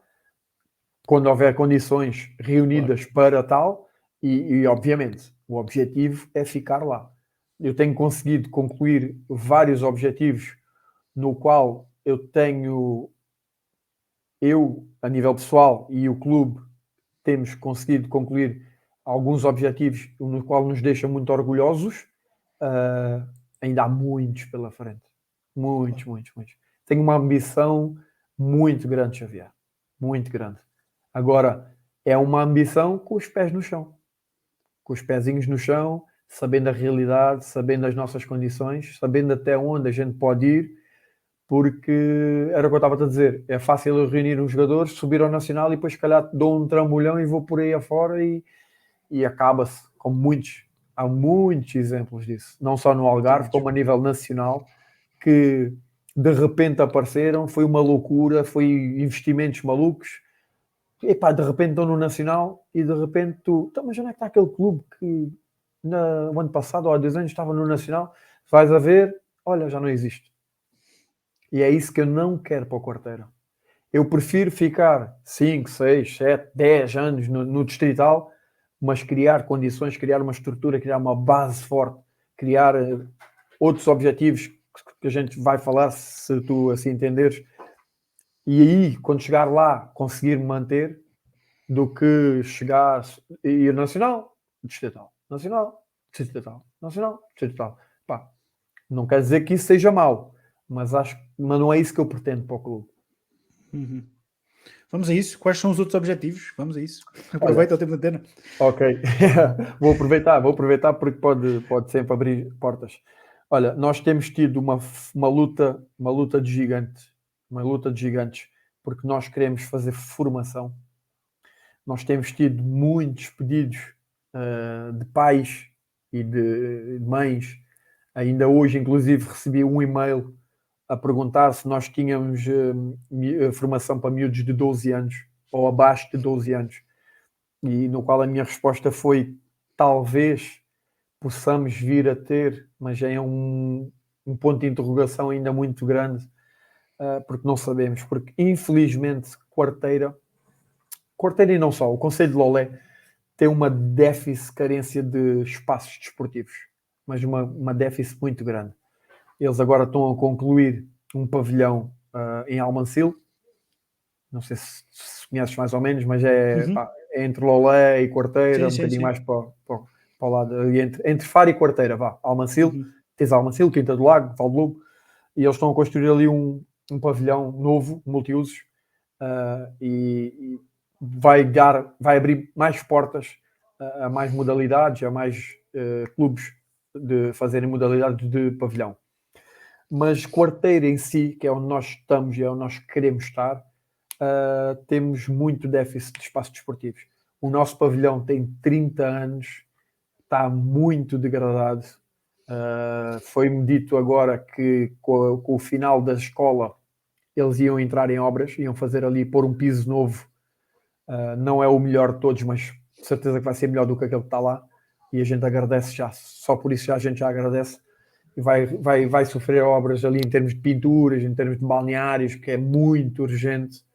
quando houver condições reunidas para tal e obviamente o objetivo é ficar lá. Eu tenho conseguido concluir vários objetivos no qual eu a nível pessoal e o clube temos conseguido concluir alguns objetivos no qual nos deixa muito orgulhosos. Ainda há muitos pela frente. Muitos. Tenho uma ambição muito grande, Xavier. Muito grande. Agora, é uma ambição com os pés no chão. Com os pezinhos no chão, sabendo a realidade, sabendo as nossas condições, sabendo até onde a gente pode ir, porque era o que eu estava a dizer. É fácil eu reunir uns jogadores, subir ao Nacional e depois, se calhar, dou um trambolhão e vou por aí afora e acaba-se, como muitos. Há muitos exemplos disso, não só no Algarve, como a nível nacional, que de repente apareceram, foi uma loucura, foi investimentos malucos, e pá, de repente estão no Nacional e de repente tu, então, mas onde é que está aquele clube que no ano passado ou há 2 anos estava no Nacional? Vais a ver, olha, já não existe. E é isso que eu não quero para o Quarteira. Eu prefiro ficar 5, 6, 7, 10 anos no Distrital, mas criar condições, criar uma estrutura, criar uma base forte, criar outros objetivos que a gente vai falar, se tu assim entenderes. E aí, quando chegar lá, conseguir manter, do que chegar e ir nacional, distrital, nacional, distrital, nacional, distrital. Pá, não quer dizer que isso seja mau, mas não é isso que eu pretendo para o clube. Vamos a isso. Quais são os outros objetivos? Vamos a isso. Aproveita o tempo de antena. Ok. vou aproveitar porque pode sempre abrir portas. Olha, nós temos tido uma luta de gigantes, porque nós queremos fazer formação. Nós temos tido muitos pedidos de pais e de mães. Ainda hoje, inclusive, recebi um e-mail a perguntar se nós tínhamos formação para miúdos de 12 anos ou abaixo de 12 anos. E no qual a minha resposta foi: talvez possamos vir a ter, mas é um ponto de interrogação ainda muito grande, porque não sabemos. Porque, infelizmente, Quarteira e não só, o Conselho de Lolé tem uma déficit, carência de espaços desportivos, mas uma déficit muito grande. Eles agora estão a concluir um pavilhão em Almancil. Não sei se conheces mais ou menos, mas é entre Lolé e Quarteira, Sim, um sim, bocadinho sim. mais para o lado, entre Faro e Quarteira, vá, Almancil. Tens Almancil, Quinta do Lago, Valdelobo, e eles estão a construir ali um pavilhão novo, multiusos, e vai abrir mais portas a mais modalidades, a mais clubes de fazerem modalidades de pavilhão. Mas Quarteira em si, que é onde nós estamos e é onde nós queremos estar, temos muito déficit de espaços desportivos. O nosso pavilhão tem 30 anos, está muito degradado. Foi-me dito agora que com o final da escola eles iam entrar em obras, iam fazer ali, pôr um piso novo. Não é o melhor de todos, mas de certeza que vai ser melhor do que aquele que está lá. E a gente agradece já, só por isso a gente já agradece. E vai sofrer obras ali em termos de pinturas, em termos de balneários, que é muito urgente.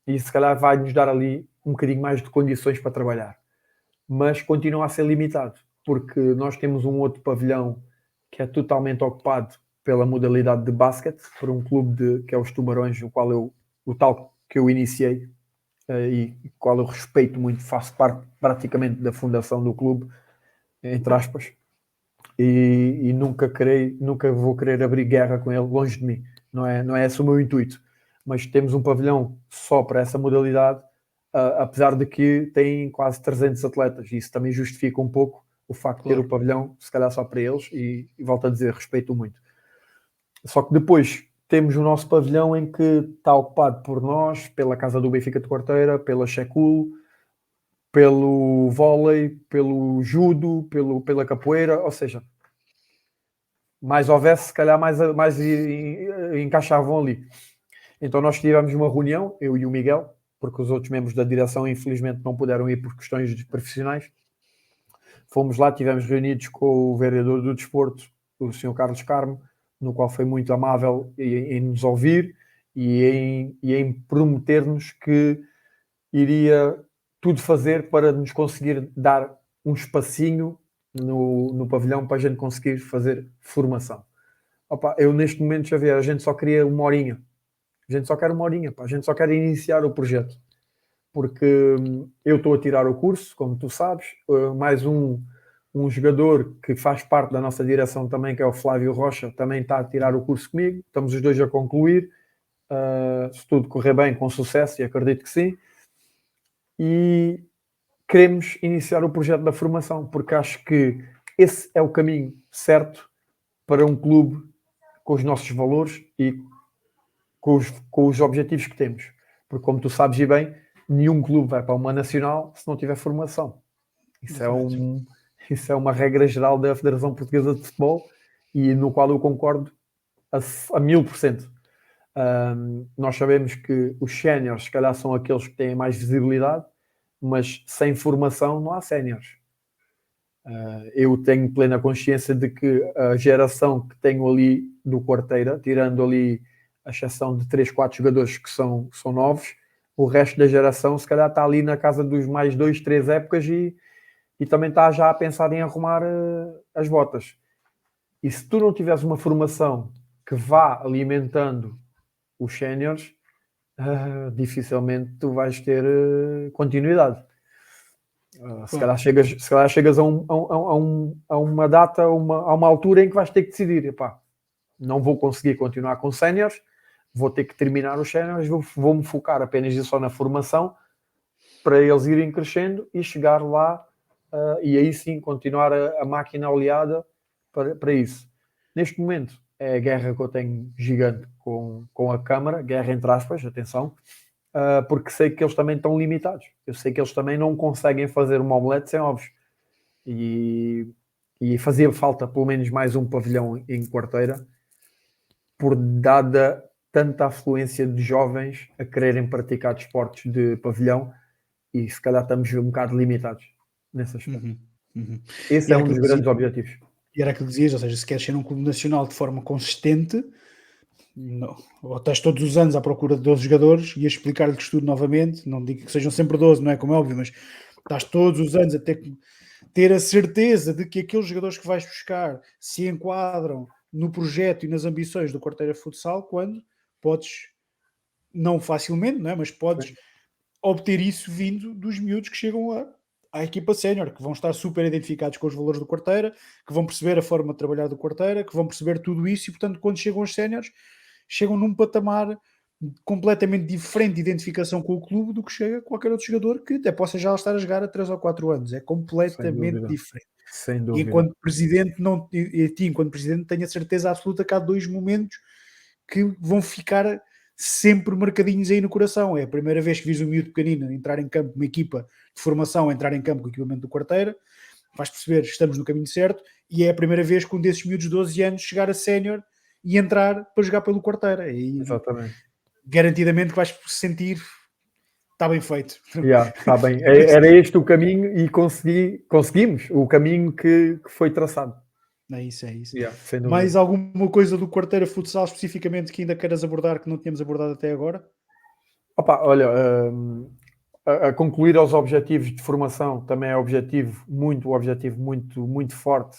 E se calhar vai nos dar ali um bocadinho mais de condições para trabalhar. Mas continua a ser limitado, porque nós temos um outro pavilhão que é totalmente ocupado pela modalidade de basquete, por um clube que é os Tubarões, o tal que eu iniciei, e qual eu respeito muito, faço parte praticamente da fundação do clube, entre aspas, e nunca vou querer abrir guerra com ele, longe de mim, não é esse o meu intuito, mas temos um pavilhão só para essa modalidade, apesar de que tem quase 300 atletas, e isso também justifica um pouco o facto de ter o pavilhão, se calhar só para eles, e volto a dizer, respeito muito. Só que depois temos o nosso pavilhão em que está ocupado por nós, pela Casa do Benfica de Quarteira, pela Checul, pelo vôlei, pelo judo, pela capoeira, ou seja, mais houvesse, se calhar mais encaixavam ali. Então nós tivemos uma reunião, eu e o Miguel, porque os outros membros da direção infelizmente não puderam ir por questões profissionais. Fomos lá, tivemos reunidos com o vereador do desporto, o Sr. Carlos Carmo, no qual foi muito amável em nos ouvir e em prometer-nos que iria tudo fazer para nos conseguir dar um espacinho no pavilhão para a gente conseguir fazer formação. Opa, eu neste momento, já vi, a gente só queria uma horinha. A gente só quer uma horinha, pá. A gente só quer iniciar o projeto. Porque eu estou a tirar o curso, como tu sabes, mais um jogador que faz parte da nossa direção também, que é o Flávio Rocha, também está a tirar o curso comigo. Estamos os dois a concluir. Se tudo correr bem, com sucesso, e acredito que sim. E queremos iniciar o projeto da formação, porque acho que esse é o caminho certo para um clube com os nossos valores e com os objetivos que temos. Porque, como tu sabes e bem, nenhum clube vai para uma nacional se não tiver formação. Isso é uma regra geral da Federação Portuguesa de Futebol e no qual eu concordo a 1000%. Nós sabemos que os séniores, se calhar, são aqueles que têm mais visibilidade, mas sem formação não há séniores. Eu tenho plena consciência de que a geração que tenho ali do Quarteira, tirando ali a exceção de 3, 4 jogadores que são novos, o resto da geração se calhar está ali na casa dos mais 2, 3 épocas e também está já a pensar em arrumar as botas. E se tu não tiveres uma formação que vá alimentando os séniores, dificilmente tu vais ter continuidade. Se calhar chegas a uma data, a uma altura em que vais ter que decidir, epá, não vou conseguir continuar com séniores, vou ter que terminar os séniores, vou-me focar apenas e só na formação para eles irem crescendo e chegar lá e aí sim continuar a máquina oleada para isso. Neste momento é a guerra que eu tenho gigante com a Câmara, guerra entre aspas, atenção, porque sei que eles também estão limitados. Eu sei que eles também não conseguem fazer uma omelete sem ovos. E fazia falta pelo menos mais um pavilhão em Quarteira, por dada tanta afluência de jovens a quererem praticar desportos de pavilhão, e se calhar estamos um bocado limitados nesse aspecto. Esse é um dos grandes objetivos. E era aquilo que dizias, ou seja, se queres ser um clube nacional de forma consistente, não, ou estás todos os anos à procura de 12 jogadores e a explicar-lhes tudo novamente, não digo que sejam sempre 12, não é como é óbvio, mas estás todos os anos a ter a certeza de que aqueles jogadores que vais buscar se enquadram no projeto e nas ambições do Quarteira Futsal, quando podes, não facilmente, não é? Mas podes obter isso vindo dos miúdos que chegam à equipa sénior, que vão estar super identificados com os valores do Quarteira, que vão perceber a forma de trabalhar do Quarteira, que vão perceber tudo isso e, portanto, quando chegam os séniores, chegam num patamar completamente diferente de identificação com o clube do que chega qualquer outro jogador que até possa já estar a jogar há 3 ou 4 anos. É completamente diferente. Sem E dúvida. enquanto presidente, enquanto presidente, tenho a certeza absoluta que há 2 momentos que vão ficar sempre marcadinhos aí no coração. É a primeira vez que vis um miúdo pequenino entrar em campo, uma equipa de formação entrar em campo com o equipamento do Quarteira, vais perceber que estamos no caminho certo, e é a primeira vez que um desses miúdos de 12 anos chegar a sénior e entrar para jogar pelo Quarteira. E Exatamente. garantidamente que vais sentir está bem feito. Está bem. Era este o caminho e conseguimos o caminho que foi traçado. É isso, é isso. Sem dúvida. Mais alguma coisa do Quarteira Futsal especificamente que ainda queiras abordar que não tínhamos abordado até agora? Olha, a concluir aos objetivos de formação também é objetivo muito forte,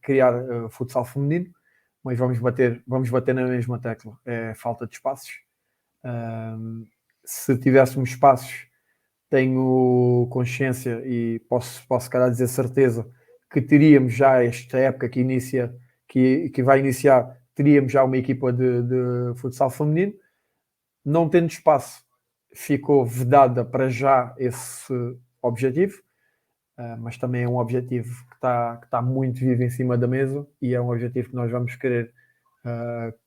criar futsal feminino, mas vamos bater na mesma tecla, é falta de espaços. Se tivéssemos espaços, tenho consciência e posso calhar dizer certeza que teríamos já esta época que vai iniciar, teríamos já uma equipa de futsal feminino. Não tendo espaço, ficou vedada para já esse objetivo, mas também é um objetivo que está muito vivo em cima da mesa e é um objetivo que nós vamos querer,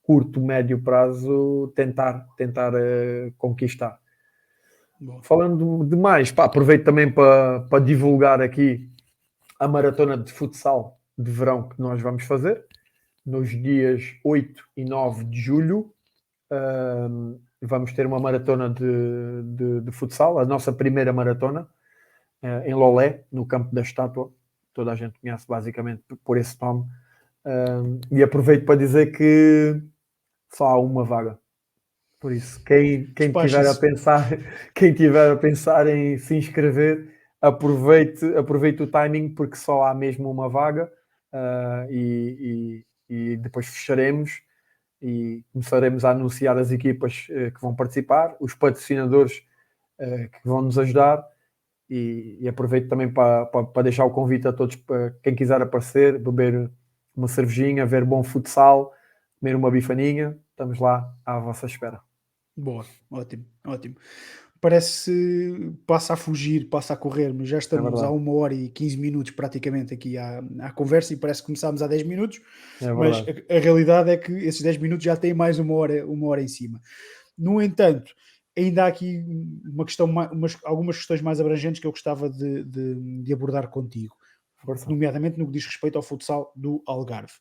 curto, médio prazo, tentar conquistar. Bom. Falando de mais, aproveito também para divulgar aqui a maratona de futsal de verão que nós vamos fazer nos dias 8 e 9 de julho. Vamos ter uma maratona de futsal, a nossa primeira maratona, em Lolé, no Campo da Estátua. Toda a gente conhece basicamente por esse nome. E aproveito para dizer que só há uma vaga. Por isso, quem tiver a pensar em se inscrever, aproveite o timing, porque só há mesmo uma vaga, e depois fecharemos e começaremos a anunciar as equipas que vão participar, os patrocinadores que vão nos ajudar, e aproveito também para deixar o convite a todos, para quem quiser aparecer, beber uma cervejinha, ver bom futsal, comer uma bifaninha, estamos lá à vossa espera. Boa, ótimo. Parece passa a fugir, passa a correr, mas já estamos há 1h15 praticamente aqui à conversa e parece que começámos há 10 minutos, mas a realidade é que esses 10 minutos já têm mais uma hora em cima. No entanto, ainda há aqui uma questão, algumas questões mais abrangentes que eu gostava de abordar contigo, nomeadamente no que diz respeito ao futsal do Algarve.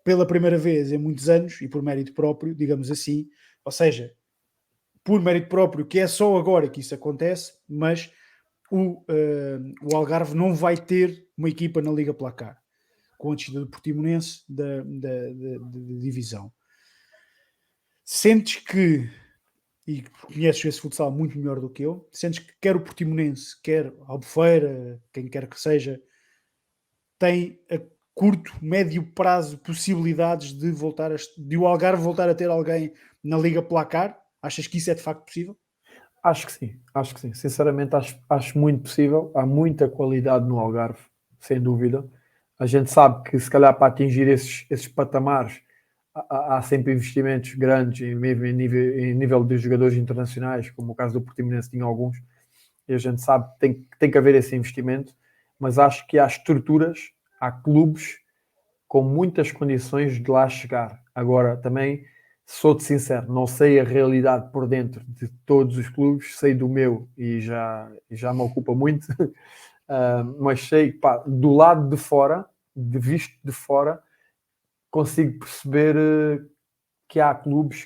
Pela primeira vez em muitos anos, e por mérito próprio, digamos assim, ou seja, por mérito próprio, que é só agora que isso acontece, mas o Algarve não vai ter uma equipa na Liga Placar, com a descida do Portimonense da divisão. Sentes que, e conheces esse futsal muito melhor do que eu, sentes que quer o Portimonense, quer a Albufeira, quem quer que seja, tem a curto, médio prazo possibilidades de o Algarve voltar a ter alguém na Liga Placar? Achas que isso é de facto possível? Acho que sim. Sinceramente, acho muito possível. Há muita qualidade no Algarve, sem dúvida. A gente sabe que, se calhar, para atingir esses patamares, há sempre investimentos grandes em nível de jogadores internacionais, como o caso do Portimonense tinha alguns, e a gente sabe que tem que haver esse investimento, mas acho que há estruturas, há clubes com muitas condições de lá chegar. Agora, também Sou-te sincero, não sei a realidade por dentro de todos os clubes, sei do meu e já me ocupa muito, mas sei, pá, do lado de fora, de visto de fora, consigo perceber que há clubes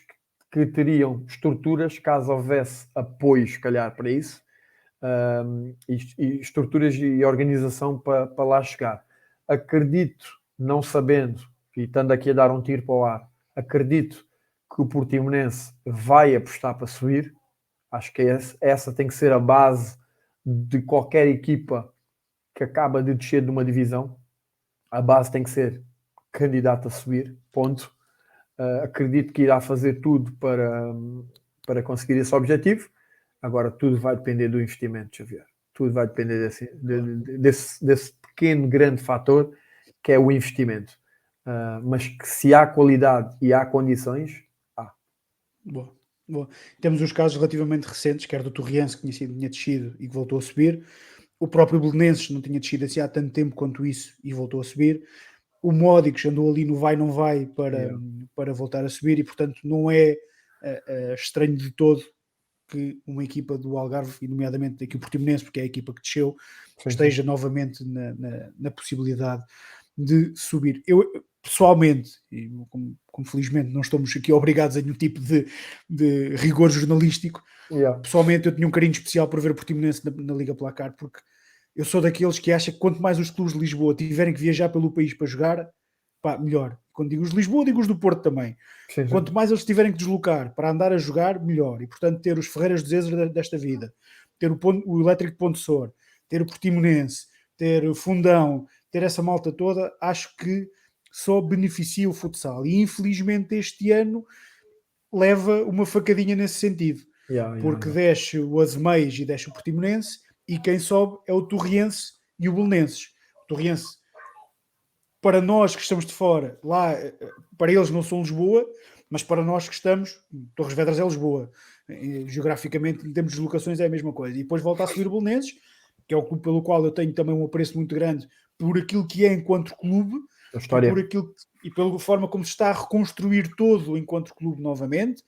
que teriam estruturas, caso houvesse apoio, se calhar, para isso, e estruturas e organização para lá chegar. Acredito, não sabendo, e estando aqui a dar um tiro para o ar, acredito que o Portimonense vai apostar para subir. Acho que essa tem que ser a base de qualquer equipa que acaba de descer de uma divisão. A base tem que ser candidata a subir, ponto. Acredito que irá fazer tudo para conseguir esse objetivo. Agora, tudo vai depender do investimento, Xavier. Tudo vai depender desse pequeno, grande fator que é o investimento. Mas que se há qualidade e há condições, há. Boa, boa. Temos os casos relativamente recentes, quer do Torriense, que tinha descido e que voltou a subir. O próprio Belenenses não tinha descido assim há tanto tempo quanto isso e voltou a subir. O Módicos andou ali no vai não vai para voltar a subir e portanto não é estranho de todo que uma equipa do Algarve, e nomeadamente aqui o Portimonense, porque é a equipa que desceu, esteja novamente na possibilidade de subir. Eu pessoalmente, e como felizmente não estamos aqui obrigados a nenhum tipo de rigor jornalístico, pessoalmente eu tinha um carinho especial por ver o Portimonense na Liga Placar, porque eu sou daqueles que acha que quanto mais os clubes de Lisboa tiverem que viajar pelo país para jogar, pá, melhor. Quando digo os de Lisboa, digo os do Porto também. Sim. Quanto mais eles tiverem que deslocar para andar a jogar, melhor. E portanto ter os Ferreiras de Zezer desta vida, ter o Elétrico de Ponte Sor, ter o Portimonense, ter o Fundão, ter essa malta toda, acho que só beneficia o futsal. E infelizmente este ano leva uma facadinha nesse sentido. Porque desce o Azemais e desce o Portimonense, e quem sobe é o Torriense e o Belenenses. O Torriense, para nós que estamos de fora, lá, para eles não são Lisboa, mas para nós que estamos, Torres Vedras é Lisboa. Geograficamente, em termos de deslocações, é a mesma coisa. E depois volta a subir o Belenenses, que é o clube pelo qual eu tenho também um apreço muito grande por aquilo que é enquanto clube e pela forma como se está a reconstruir todo enquanto clube novamente.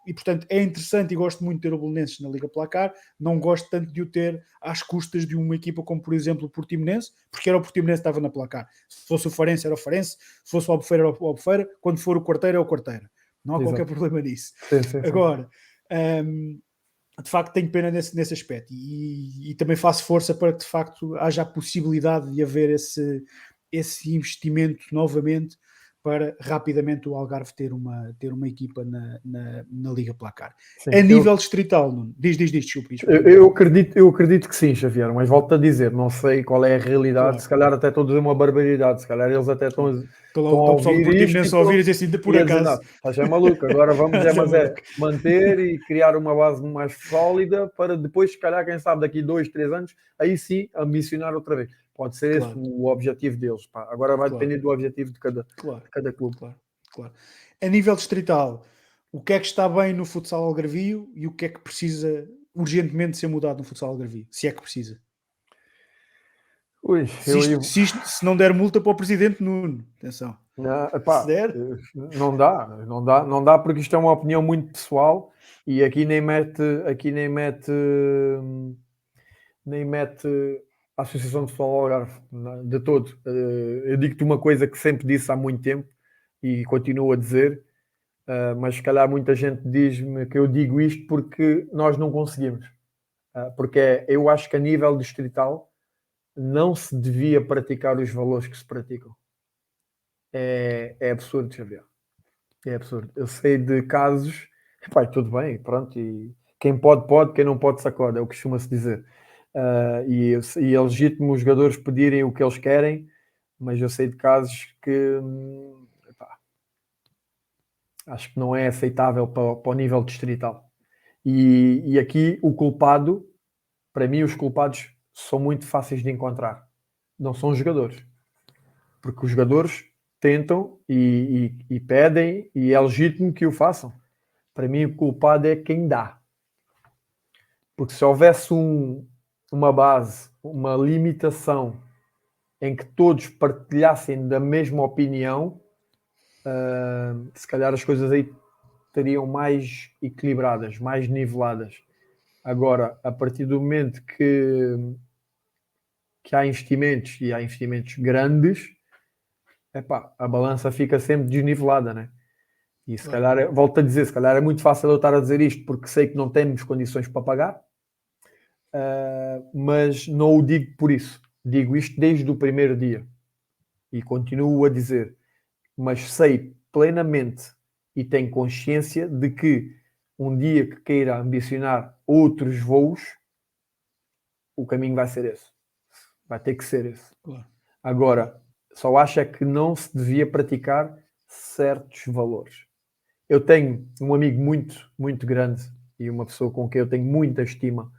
E portanto é interessante e gosto muito de ter o Belenenses na Liga Placar, não gosto tanto de o ter às custas de uma equipa como por exemplo o Portimonense, porque era o Portimonense que estava na Placar. Se fosse o Farense era o Farense, se fosse o Albufeira era o Albufeira, quando for o Quarteira é o Quarteira, não há qualquer problema nisso. Sim. Agora, de facto tenho pena nesse aspecto e também faço força para que de facto haja a possibilidade de haver esse investimento novamente para rapidamente o Algarve ter uma equipa na Liga Placar. Sim, a nível distrital, Nuno, diz, desculpa. Eu acredito que sim, Xavier, mas volto a dizer, não sei qual é a realidade, Claro. Se calhar até estou a dizer uma barbaridade, se calhar eles até estão a ouvir isto a ouvir e dizer assim, por acaso. Estás é maluco, agora vamos manter e criar uma base mais sólida para depois, se calhar, quem sabe, daqui 2, 3 anos, aí sim, ambicionar outra vez. Pode ser esse o objetivo deles. Pá. Agora vai depender do objetivo de cada clube. Claro. A nível distrital, o que é que está bem no futsal algarvio e o que é que precisa urgentemente ser mudado no futsal algarvio? Se é que precisa. Se não der multa para o presidente Nuno, atenção. Se der, não dá porque isto é uma opinião muito pessoal e aqui nem mete a Associação de Futebol Algarve de todo. Eu digo-te uma coisa que sempre disse há muito tempo e continuo a dizer, mas se calhar muita gente diz-me que eu digo isto porque nós não conseguimos. Porque eu acho que a nível distrital não se devia praticar os valores que se praticam. É absurdo, Xavier. É absurdo. Eu sei de casos, tudo bem, pronto, e quem pode, quem não pode sacode, é o que costuma-se dizer. E é legítimo os jogadores pedirem o que eles querem, mas eu sei de casos que acho que não é aceitável para o nível distrital. E aqui o culpado, para mim, os culpados são muito fáceis de encontrar. Não são os jogadores. Porque os jogadores tentam e pedem, e é legítimo que o façam. Para mim, o culpado é quem dá. Porque se houvesse uma base, uma limitação em que todos partilhassem da mesma opinião, se calhar as coisas aí estariam mais equilibradas, mais niveladas. Agora, a partir do momento que há investimentos e há investimentos grandes, epá, a balança fica sempre desnivelada, né? E se calhar, volto a dizer, se calhar é muito fácil eu estar a dizer isto porque sei que não temos condições para pagar, mas não o digo por isso. Digo isto desde o primeiro dia e continuo a dizer, mas sei plenamente e tenho consciência de que um dia que queira ambicionar outros voos, o caminho vai ser esse. Vai ter que ser esse. Agora, só acho é que não se devia praticar certos valores. Eu tenho um amigo muito, muito grande e uma pessoa com quem eu tenho muita estima.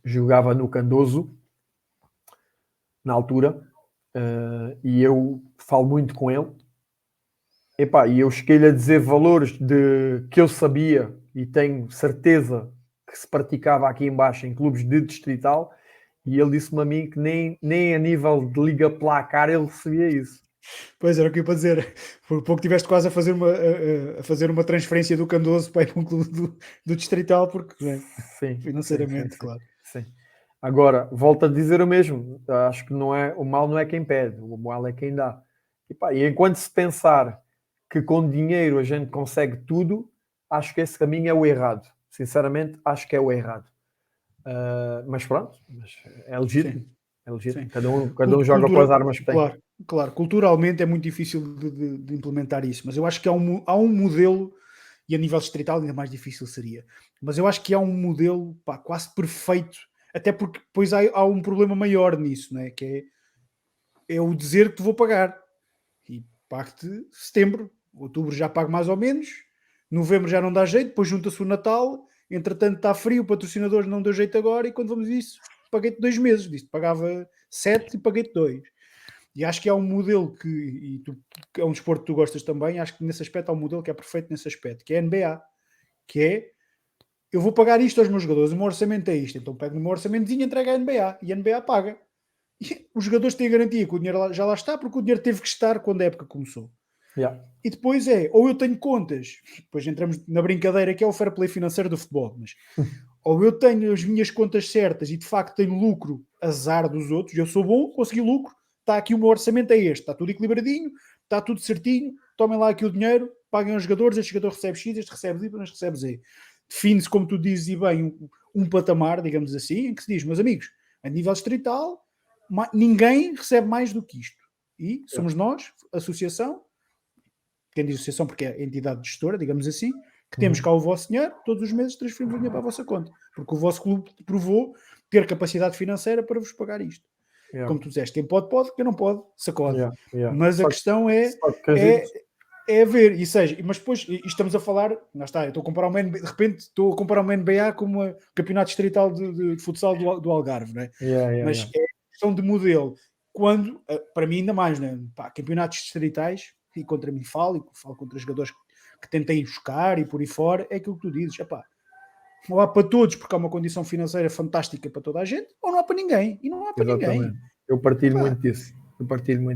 Jogava no Candoso, na altura, e eu falo muito com ele. Epá, e eu cheguei-lhe a dizer valores que eu sabia e tenho certeza que se praticava aqui em baixo em clubes de distrital, e ele disse-me a mim que nem a nível de liga placar ele recebia isso. Pois era o que eu ia para dizer. Por pouco tiveste quase a fazer uma transferência do Candoso para ir para um clube do Distrital, porque Sim, financeiramente, claro. Sim. Agora, volto a dizer o mesmo. Acho que não é, o mal não é quem pede, o mal é quem dá. E enquanto se pensar que com dinheiro a gente consegue tudo, acho que esse caminho é o errado. Sinceramente, acho que é o errado. Mas pronto, é legítimo. Sim. É legítimo. Sim. Cada um joga com as armas que tem. Claro. Culturalmente é muito difícil de implementar isso, mas eu acho que há um modelo, e a nível distrital ainda mais difícil seria, mas eu acho que há um modelo quase perfeito, até porque depois há um problema maior nisso, não é? Que é o dizer que te vou pagar. E pago-te setembro, outubro já pago mais ou menos, novembro já não dá jeito, depois junta-se o Natal, entretanto está frio, o patrocinador não deu jeito agora, e quando vamos a isso, paguei-te 2 meses, disse pagava 7 e paguei-te 2. E acho que há um modelo que é um desporto que tu gostas também, acho que nesse aspecto há um modelo que é perfeito nesse aspecto, que é a NBA, que é, eu vou pagar isto aos meus jogadores, o meu orçamento é isto, então pego no meu orçamentozinho e entrego à NBA, e a NBA paga. E os jogadores têm a garantia que o dinheiro já lá está, porque o dinheiro teve que estar quando a época começou. Yeah. E depois ou eu tenho contas, depois entramos na brincadeira que é o fair play financeiro do futebol, mas ou eu tenho as minhas contas certas e de facto tenho lucro, azar dos outros, eu sou bom, consegui lucro, está aqui o meu orçamento é este, está tudo equilibradinho, está tudo certinho, tomem lá aqui o dinheiro, paguem aos jogadores, este jogador recebe X, este recebe Y, este recebe Z. Define-se, como tu dizes e bem, um patamar, digamos assim, em que se diz, meus amigos, a nível distrital, ninguém recebe mais do que isto. E somos nós, associação, quem diz associação porque é a entidade gestora, digamos assim, que temos cá o vosso dinheiro, todos os meses transferimos o dinheiro para a vossa conta, porque o vosso clube provou ter capacidade financeira para vos pagar isto. Yeah. Como tu disseste, quem pode, quem não pode, sacode. Yeah. Mas a questão é ver, e seja, mas depois estamos a falar, lá está, eu estou a comparar uma NBA, de repente estou a comparar uma NBA com um campeonato distrital de futsal do Algarve, não é? Mas é questão de modelo. Quando, para mim ainda mais, né? Campeonatos distritais, e contra mim falo contra jogadores que tentem buscar e por aí fora, é aquilo que tu dizes, não há para todos porque há uma condição financeira fantástica para toda a gente, ou não há para ninguém, e não há para ninguém. Eu partilho muito disso.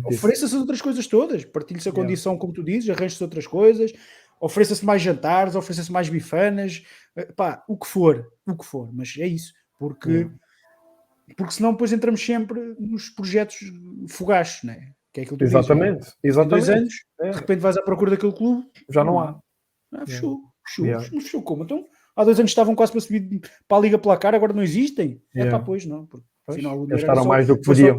Ofereça-se outras coisas todas, partilhe-se a condição, como tu dizes, arranje-se outras coisas, ofereça-se mais jantares, ofereça-se mais bifanas, o que for, mas é isso, porque senão depois entramos sempre nos projetos fugazes, né? Que é aquilo que tu dizes. Em 2 anos, de repente vais à procura daquele clube, já não há. Fechou. Não fechou como? Então, há 2 anos estavam quase para subir para a Liga Placar, agora não existem? Pois não, porque afinal o dinheiro gastaram mais do que podiam.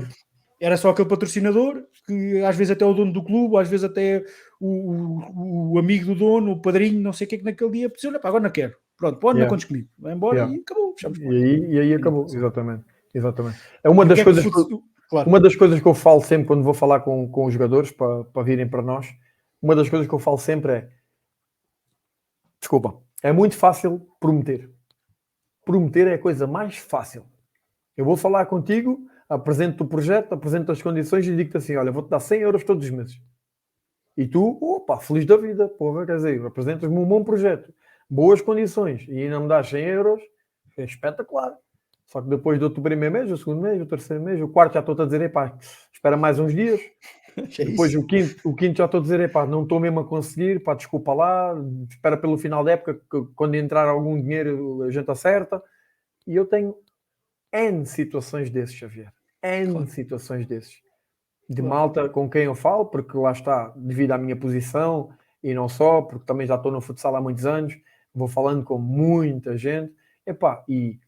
Era só aquele patrocinador, que às vezes até o dono do clube, às vezes até o amigo do dono, o padrinho, não sei o que naquele dia, disse, olha, agora não quero. Pronto, pode, não contes comigo. Vai embora e acabou. Fechamos e aí acabou, exatamente. É uma das coisas que eu falo sempre quando vou falar com os jogadores para virem para nós. Uma das coisas que eu falo sempre é muito fácil prometer. Prometer é a coisa mais fácil. Eu vou falar contigo, apresento o projeto, apresento as condições e digo-te assim, olha, vou-te dar 100 euros todos os meses. E tu, feliz da vida, porra, quer dizer, apresentas-me um bom projeto, boas condições, e ainda me dás 100 euros, é espetacular. Só que depois do primeiro mês, o segundo mês, o terceiro mês, o quarto, já estou-te a dizer, espera mais uns dias, É Depois isso. o quinto já estou a dizer, epá, não estou mesmo a conseguir, pá, desculpa lá, espera pelo final da época, que quando entrar algum dinheiro a gente acerta. E eu tenho N situações desses, Xavier. N Claro, situações desses. De claro. malta com quem eu falo, porque lá está, devido à minha posição, e não só, porque também já estou no futsal há muitos anos, vou falando com muita gente, epá, e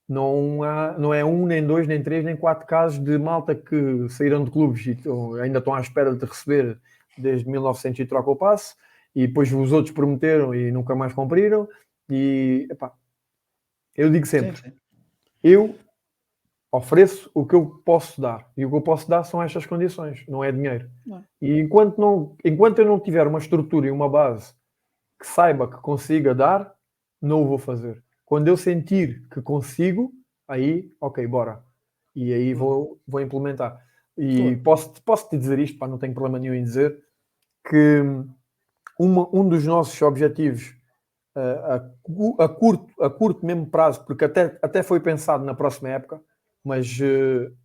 não é um, nem dois, nem três, nem quatro casos de malta que saíram de clubes e ainda estão à espera de receber desde 1900 e troca o passe, e depois os outros prometeram e nunca mais cumpriram, e epá, eu digo Sim, sempre, sim. eu ofereço o que eu posso dar, e o que eu posso dar são estas condições, não é dinheiro. Não, E enquanto eu não tiver uma estrutura e uma base que saiba que consiga dar, não o vou fazer. Quando eu sentir que consigo, aí, ok, bora. E aí claro, vou implementar. E claro. posso te dizer isto, pá, não tenho problema nenhum em dizer, que um dos nossos objetivos a curto mesmo prazo, porque até foi pensado na próxima época, mas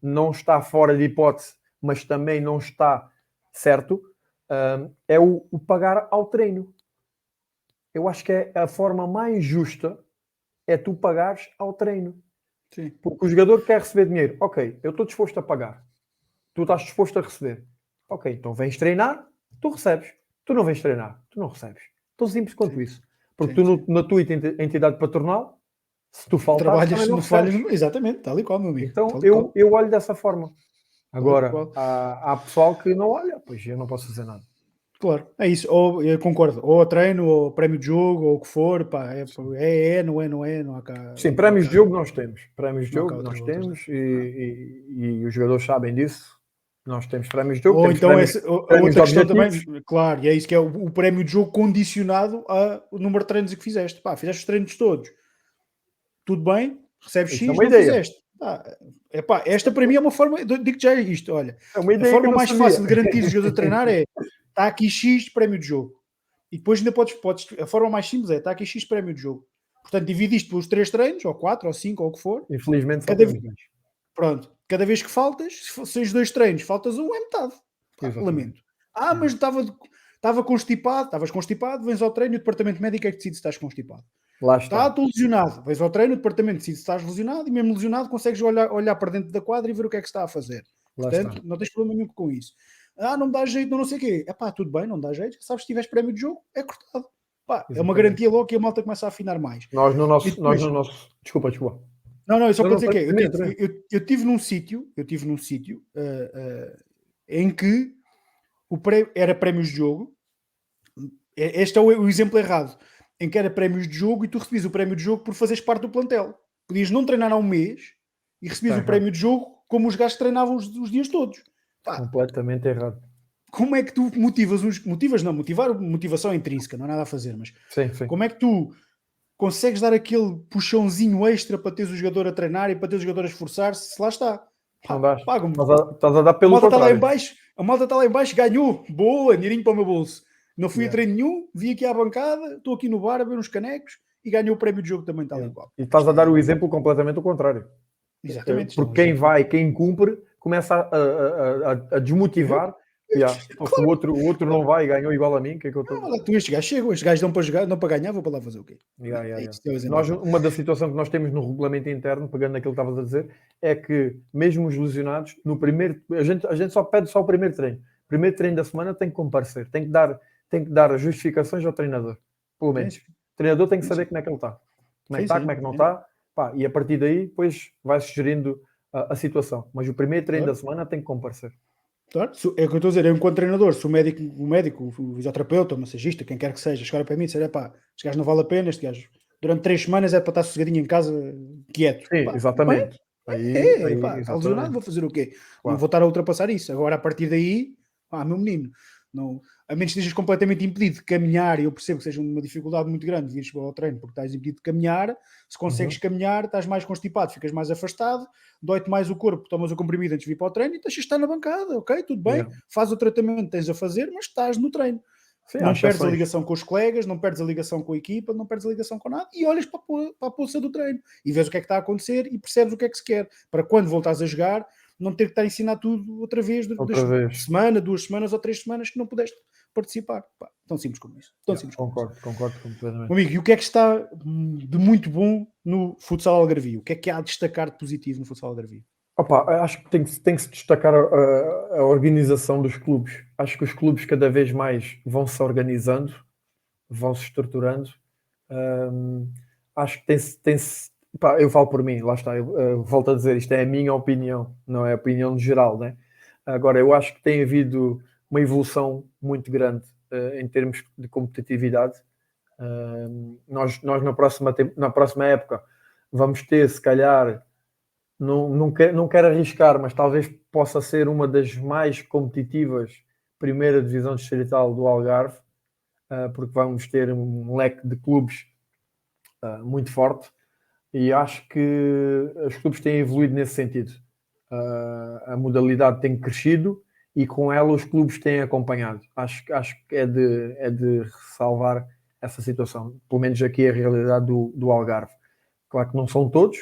não está fora de hipótese, mas também não está certo, é o pagar ao treino. Eu acho que é a forma mais justa é tu pagares ao treino. Sim, Porque o jogador quer receber dinheiro. Ok, eu estou disposto a pagar. Tu estás disposto a receber. Ok, então vens treinar, tu recebes. Tu não vens treinar, tu não recebes. Tão simples quanto sim, isso. Porque sim, tu, sim. na tua entidade patronal, se tu faltares, também Trabalhas, não não falhas, recebes. exatamente, tal e qual, meu amigo, Então tal e qual, eu olho dessa forma. tal e Agora, qual. há pessoal que não olha, pois eu não posso fazer nada. Claro, é isso, ou eu concordo, ou a treino, ou prémio de jogo, ou o que for, pá, não é, não é, não há cá, Sim, não há prémios de cá, jogo nós temos. Prémios de não há cá jogo outras nós voltas, temos não é? e os jogadores sabem disso. Nós temos prémios de jogo, Ou temos então a prémios outra de questão também, objetivos. claro, e é isso que é o prémio de jogo condicionado ao número de treinos que fizeste. Pá, fizeste os treinos todos, tudo bem, recebes Isso é X, uma não ideia. fizeste. Pá, epá, esta para mim é uma forma, digo já isto, olha, É uma a ideia que eu forma não mais sabia. fácil de garantir os jogadores a treinar é, está aqui X prémio de jogo. E depois ainda a forma mais simples é, está aqui X prémio de jogo. Portanto, divide isto pelos 3 treinos, ou 4, ou 5, ou o que for. Infelizmente só Cada, temos dois. pronto, cada vez que faltas, se os 2 treinos, faltas um, é metade. Pá, Exatamente. lamento. Ah, Yeah. mas estava constipado, estavas constipado, vens ao treino e o departamento médico é que decide se estás constipado. Lá Tá, está. estou lesionado. Vais ao treino, o departamento decide se estás lesionado e mesmo lesionado consegues olhar para dentro da quadra e ver o que é que se está a fazer. Lá está. Portanto, não tens problema nenhum com isso. Ah, não me dá jeito, não sei o quê. É pá, tudo bem, não dá jeito. Sabes, se tiveres prémio de jogo, é cortado. Pá, é uma Exatamente. garantia logo que a malta começa a afinar mais. Nós E depois, no nosso. Desculpa, desculpa. não, não, é só Não, para não, dizer que é, termina, termina. eu tive num sítio, em que era prémios de jogo. Este é o exemplo errado, em que era prémios de jogo e tu recebias o prémio de jogo por fazeres parte do plantel. Podias não treinar há um mês e recebias Está o errado. prémio de jogo como os gajos treinavam os dias todos. Pá, Completamente errado. como é que tu motivas uns. Motivas não, motivação é intrínseca, não há nada a fazer, mas Sim, sim. como é que tu consegues dar aquele puxãozinho extra para teres o jogador a treinar e para teres o jogador a esforçar-se, se lá está? Não Pá, dás. pagam-me. Estás a dar A pelo malta está lá em contrário. baixo, a malta está lá em baixo, ganhou, boa, dinheirinho para o meu bolso. Não fui a Yeah. treino nenhum, vim aqui à bancada, estou aqui no bar a ver uns canecos e ganhou o prémio de jogo também tal e Yeah. qual. E estás Isto a dar é, o exemplo completamente o contrário. exatamente, isto é um Porque quem exemplo. vai, quem cumpre, começa a Eu, desmotivar. Yeah. Então, se claro, o outro não vai e ganhou igual a mim, o que é que eu estou. tu estes gajos chegam, estes gajos dão para jogar, dão para ganhar, vou para lá fazer o quê? Yeah, yeah, É yeah. isto, é o exemplo errado. Uma da situação que nós temos no regulamento interno, pegando naquilo que estavas a dizer, é que mesmo os lesionados, no primeiro, a gente só pede só o primeiro treino. Primeiro treino da semana tem que comparecer, tem que dar justificações ao treinador, pelo Sim, menos. sim, O treinador tem que sim, saber sim, como é que ele está. Como é que sim, está, como é sim, que não sim, está, pá, e a partir daí, depois vai-se gerindo a situação. Mas o primeiro treino da claro. semana tem que comparecer. Claro, é o que eu estou a dizer, eu enquanto treinador, se o médico, o fisioterapeuta, o massagista, quem quer que seja, chegar para mim e disser, pá, este gajo não vale a pena, este gajo, durante 3 semanas é para estar sossegadinho em casa, quieto. Sim, Pá, bem, exatamente. Aí, pá, está lesionado, exatamente. vou fazer o quê? Não vou Claro. estar a ultrapassar isso. Agora, a partir daí, pá, meu menino, não, a menos que estejas completamente impedido de caminhar, e eu percebo que seja uma dificuldade muito grande vires ao treino porque estás impedido de caminhar, se consegues Uhum. caminhar, estás mais constipado, ficas mais afastado, dói-te mais o corpo, tomas o comprimido antes de vir para o treino e deixas de estar na bancada, ok? Tudo bem, Yeah. faz o tratamento que tens a fazer, mas estás no treino. Sim, há Não perdes a exceções. ligação com os colegas, não perdes a ligação com a equipa, não perdes a ligação com nada e olhas para a poça do treino e vês o que é que está a acontecer e percebes o que é que se quer. Para quando voltares a jogar, não ter que estar a ensinar tudo outra vez, Outra vez. semana, 2 semanas ou 3 semanas que não pudeste participar. Pá, tão simples como isso. Tão simples como isso. Concordo completamente. Meu amigo, e o que é que está de muito bom no futsal algarvio? O que é que há a destacar de positivo no futsal algarvio? Opa, acho que tem que se destacar a organização dos clubes. Acho que os clubes cada vez mais vão se organizando, vão se estruturando. Hum, Acho que tem-se. Pá, eu falo por mim, lá está. Eu volto a dizer, isto é a minha opinião, não é a opinião geral, né? Agora, eu acho que tem havido uma evolução muito grande em termos de competitividade. Nós na próxima época vamos ter, se calhar, não quero arriscar, mas talvez possa ser uma das mais competitivas primeira divisão distrital do Algarve, porque vamos ter um leque de clubes muito forte e acho que os clubes têm evoluído nesse sentido. A modalidade tem crescido e com ela os clubes têm acompanhado. Acho que é de ressalvar essa situação. Pelo menos aqui é a realidade do Algarve. Claro que não são todos,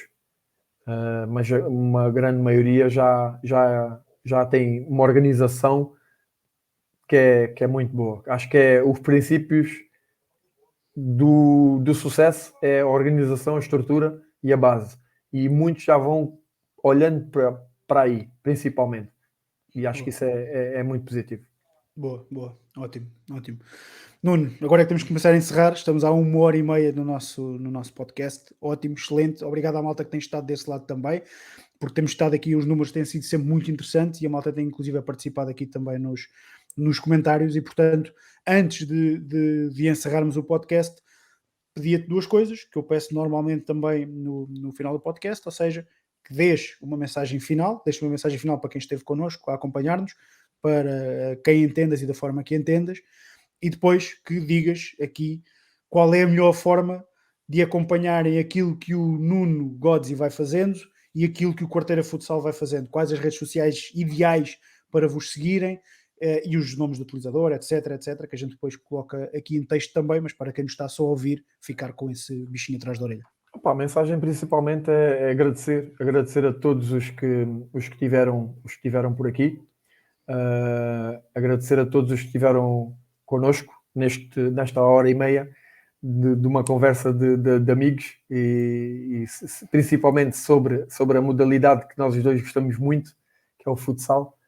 mas uma grande maioria já tem uma organização que é muito boa. Acho que é os princípios do sucesso é a organização, a estrutura e a base. E muitos já vão olhando para aí, principalmente. E acho que isso é muito positivo. Boa, boa, ótimo, ótimo. Nuno, agora é que temos que começar a encerrar, estamos há 1 hora e meia no nosso podcast. Ótimo, excelente, obrigado à malta que tem estado desse lado também, porque temos estado aqui, os números têm sido sempre muito interessantes e a malta tem inclusive participado aqui também nos comentários e portanto, antes de encerrarmos o podcast, pedia-te 2 coisas, que eu peço normalmente também no final do podcast, ou seja, que deixes uma mensagem final, para quem esteve connosco a acompanhar-nos, para quem entendas e da forma que entendas, e depois que digas aqui qual é a melhor forma de acompanharem aquilo que o Nuno Godzi vai fazendo e aquilo que o Quarteira Futsal vai fazendo, quais as redes sociais ideais para vos seguirem, e os nomes do utilizador, etc, que a gente depois coloca aqui em texto também, mas para quem nos está só a ouvir, ficar com esse bichinho atrás da orelha. Opa, a mensagem principalmente é agradecer a todos os que tiveram por aqui, agradecer a todos os que estiveram connosco nesta hora e meia de uma conversa de amigos e principalmente sobre a modalidade que nós os dois gostamos muito, que é o futsal.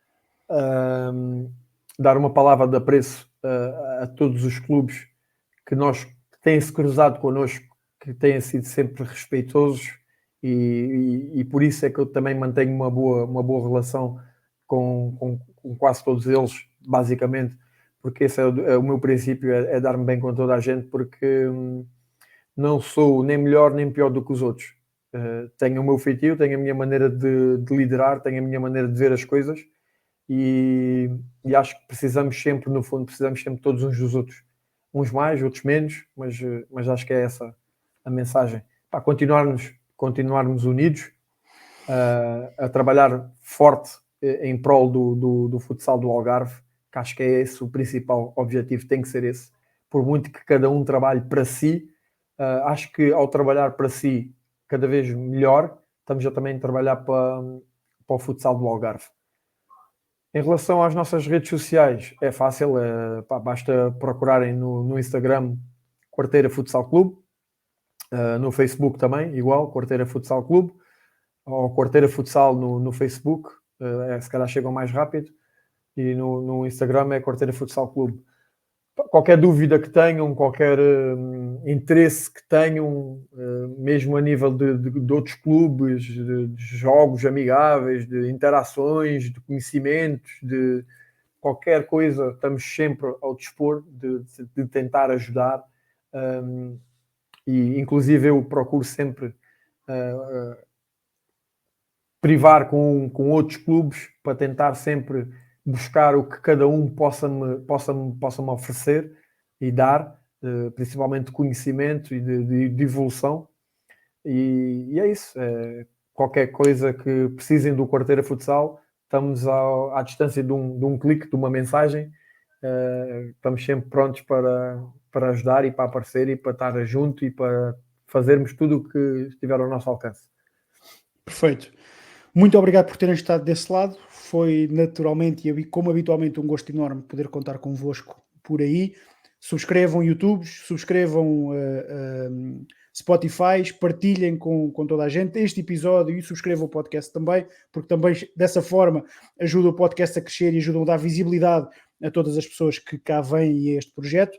Dar uma palavra de apreço a todos os clubes que têm-se cruzado connosco, que têm sido sempre respeitosos e por isso é que eu também mantenho uma boa relação com quase todos eles, basicamente, porque esse é o meu princípio, é dar-me bem com toda a gente, porque não sou nem melhor nem pior do que os outros. Tenho o meu feitio, tenho a minha maneira de liderar, tenho a minha maneira de ver as coisas e acho que precisamos sempre, no fundo, todos uns dos outros. Uns mais, outros menos, mas acho que é essa a mensagem. Para continuarmos unidos, a trabalhar forte em prol do futsal do Algarve, que acho que é esse o principal objetivo, tem que ser esse. Por muito que cada um trabalhe para si, acho que ao trabalhar para si cada vez melhor, estamos a também trabalhar para o futsal do Algarve. Em relação às nossas redes sociais, é fácil, basta procurarem no Instagram Quarteira Futsal Clube, no Facebook também, igual, Quarteira Futsal Clube, ou Quarteira Futsal no Facebook, se calhar chegam mais rápido, e no Instagram é Quarteira Futsal Clube. Qualquer dúvida que tenham, qualquer interesse que tenham, mesmo a nível de outros clubes, de jogos amigáveis, de interações, de conhecimentos, de qualquer coisa, estamos sempre ao dispor de tentar ajudar. E inclusive eu procuro sempre privar com outros clubes para tentar sempre buscar o que cada um possa me oferecer e dar, principalmente de conhecimento e de evolução. E é isso. Qualquer coisa que precisem do Quarteira Futsal, estamos à distância de um clique, de uma mensagem. Estamos sempre prontos para ajudar e para aparecer e para estar junto e para fazermos tudo o que estiver ao nosso alcance. Perfeito. Muito obrigado por terem estado desse lado. Foi naturalmente e como habitualmente um gosto enorme poder contar convosco por aí. Subscrevam YouTube, subscrevam Spotify, partilhem com toda a gente este episódio e subscrevam o podcast também, porque também dessa forma ajuda o podcast a crescer e ajudam a dar visibilidade a todas as pessoas que cá vêm a este projeto.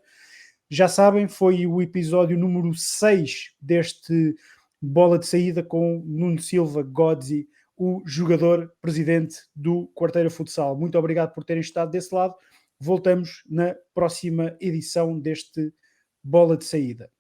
Já sabem, foi o episódio número 6 deste Bola de Saída com Nuno Silva Godzi, o jogador presidente do Quarteira Futsal. Muito obrigado por terem estado desse lado. Voltamos na próxima edição deste Bola de Saída.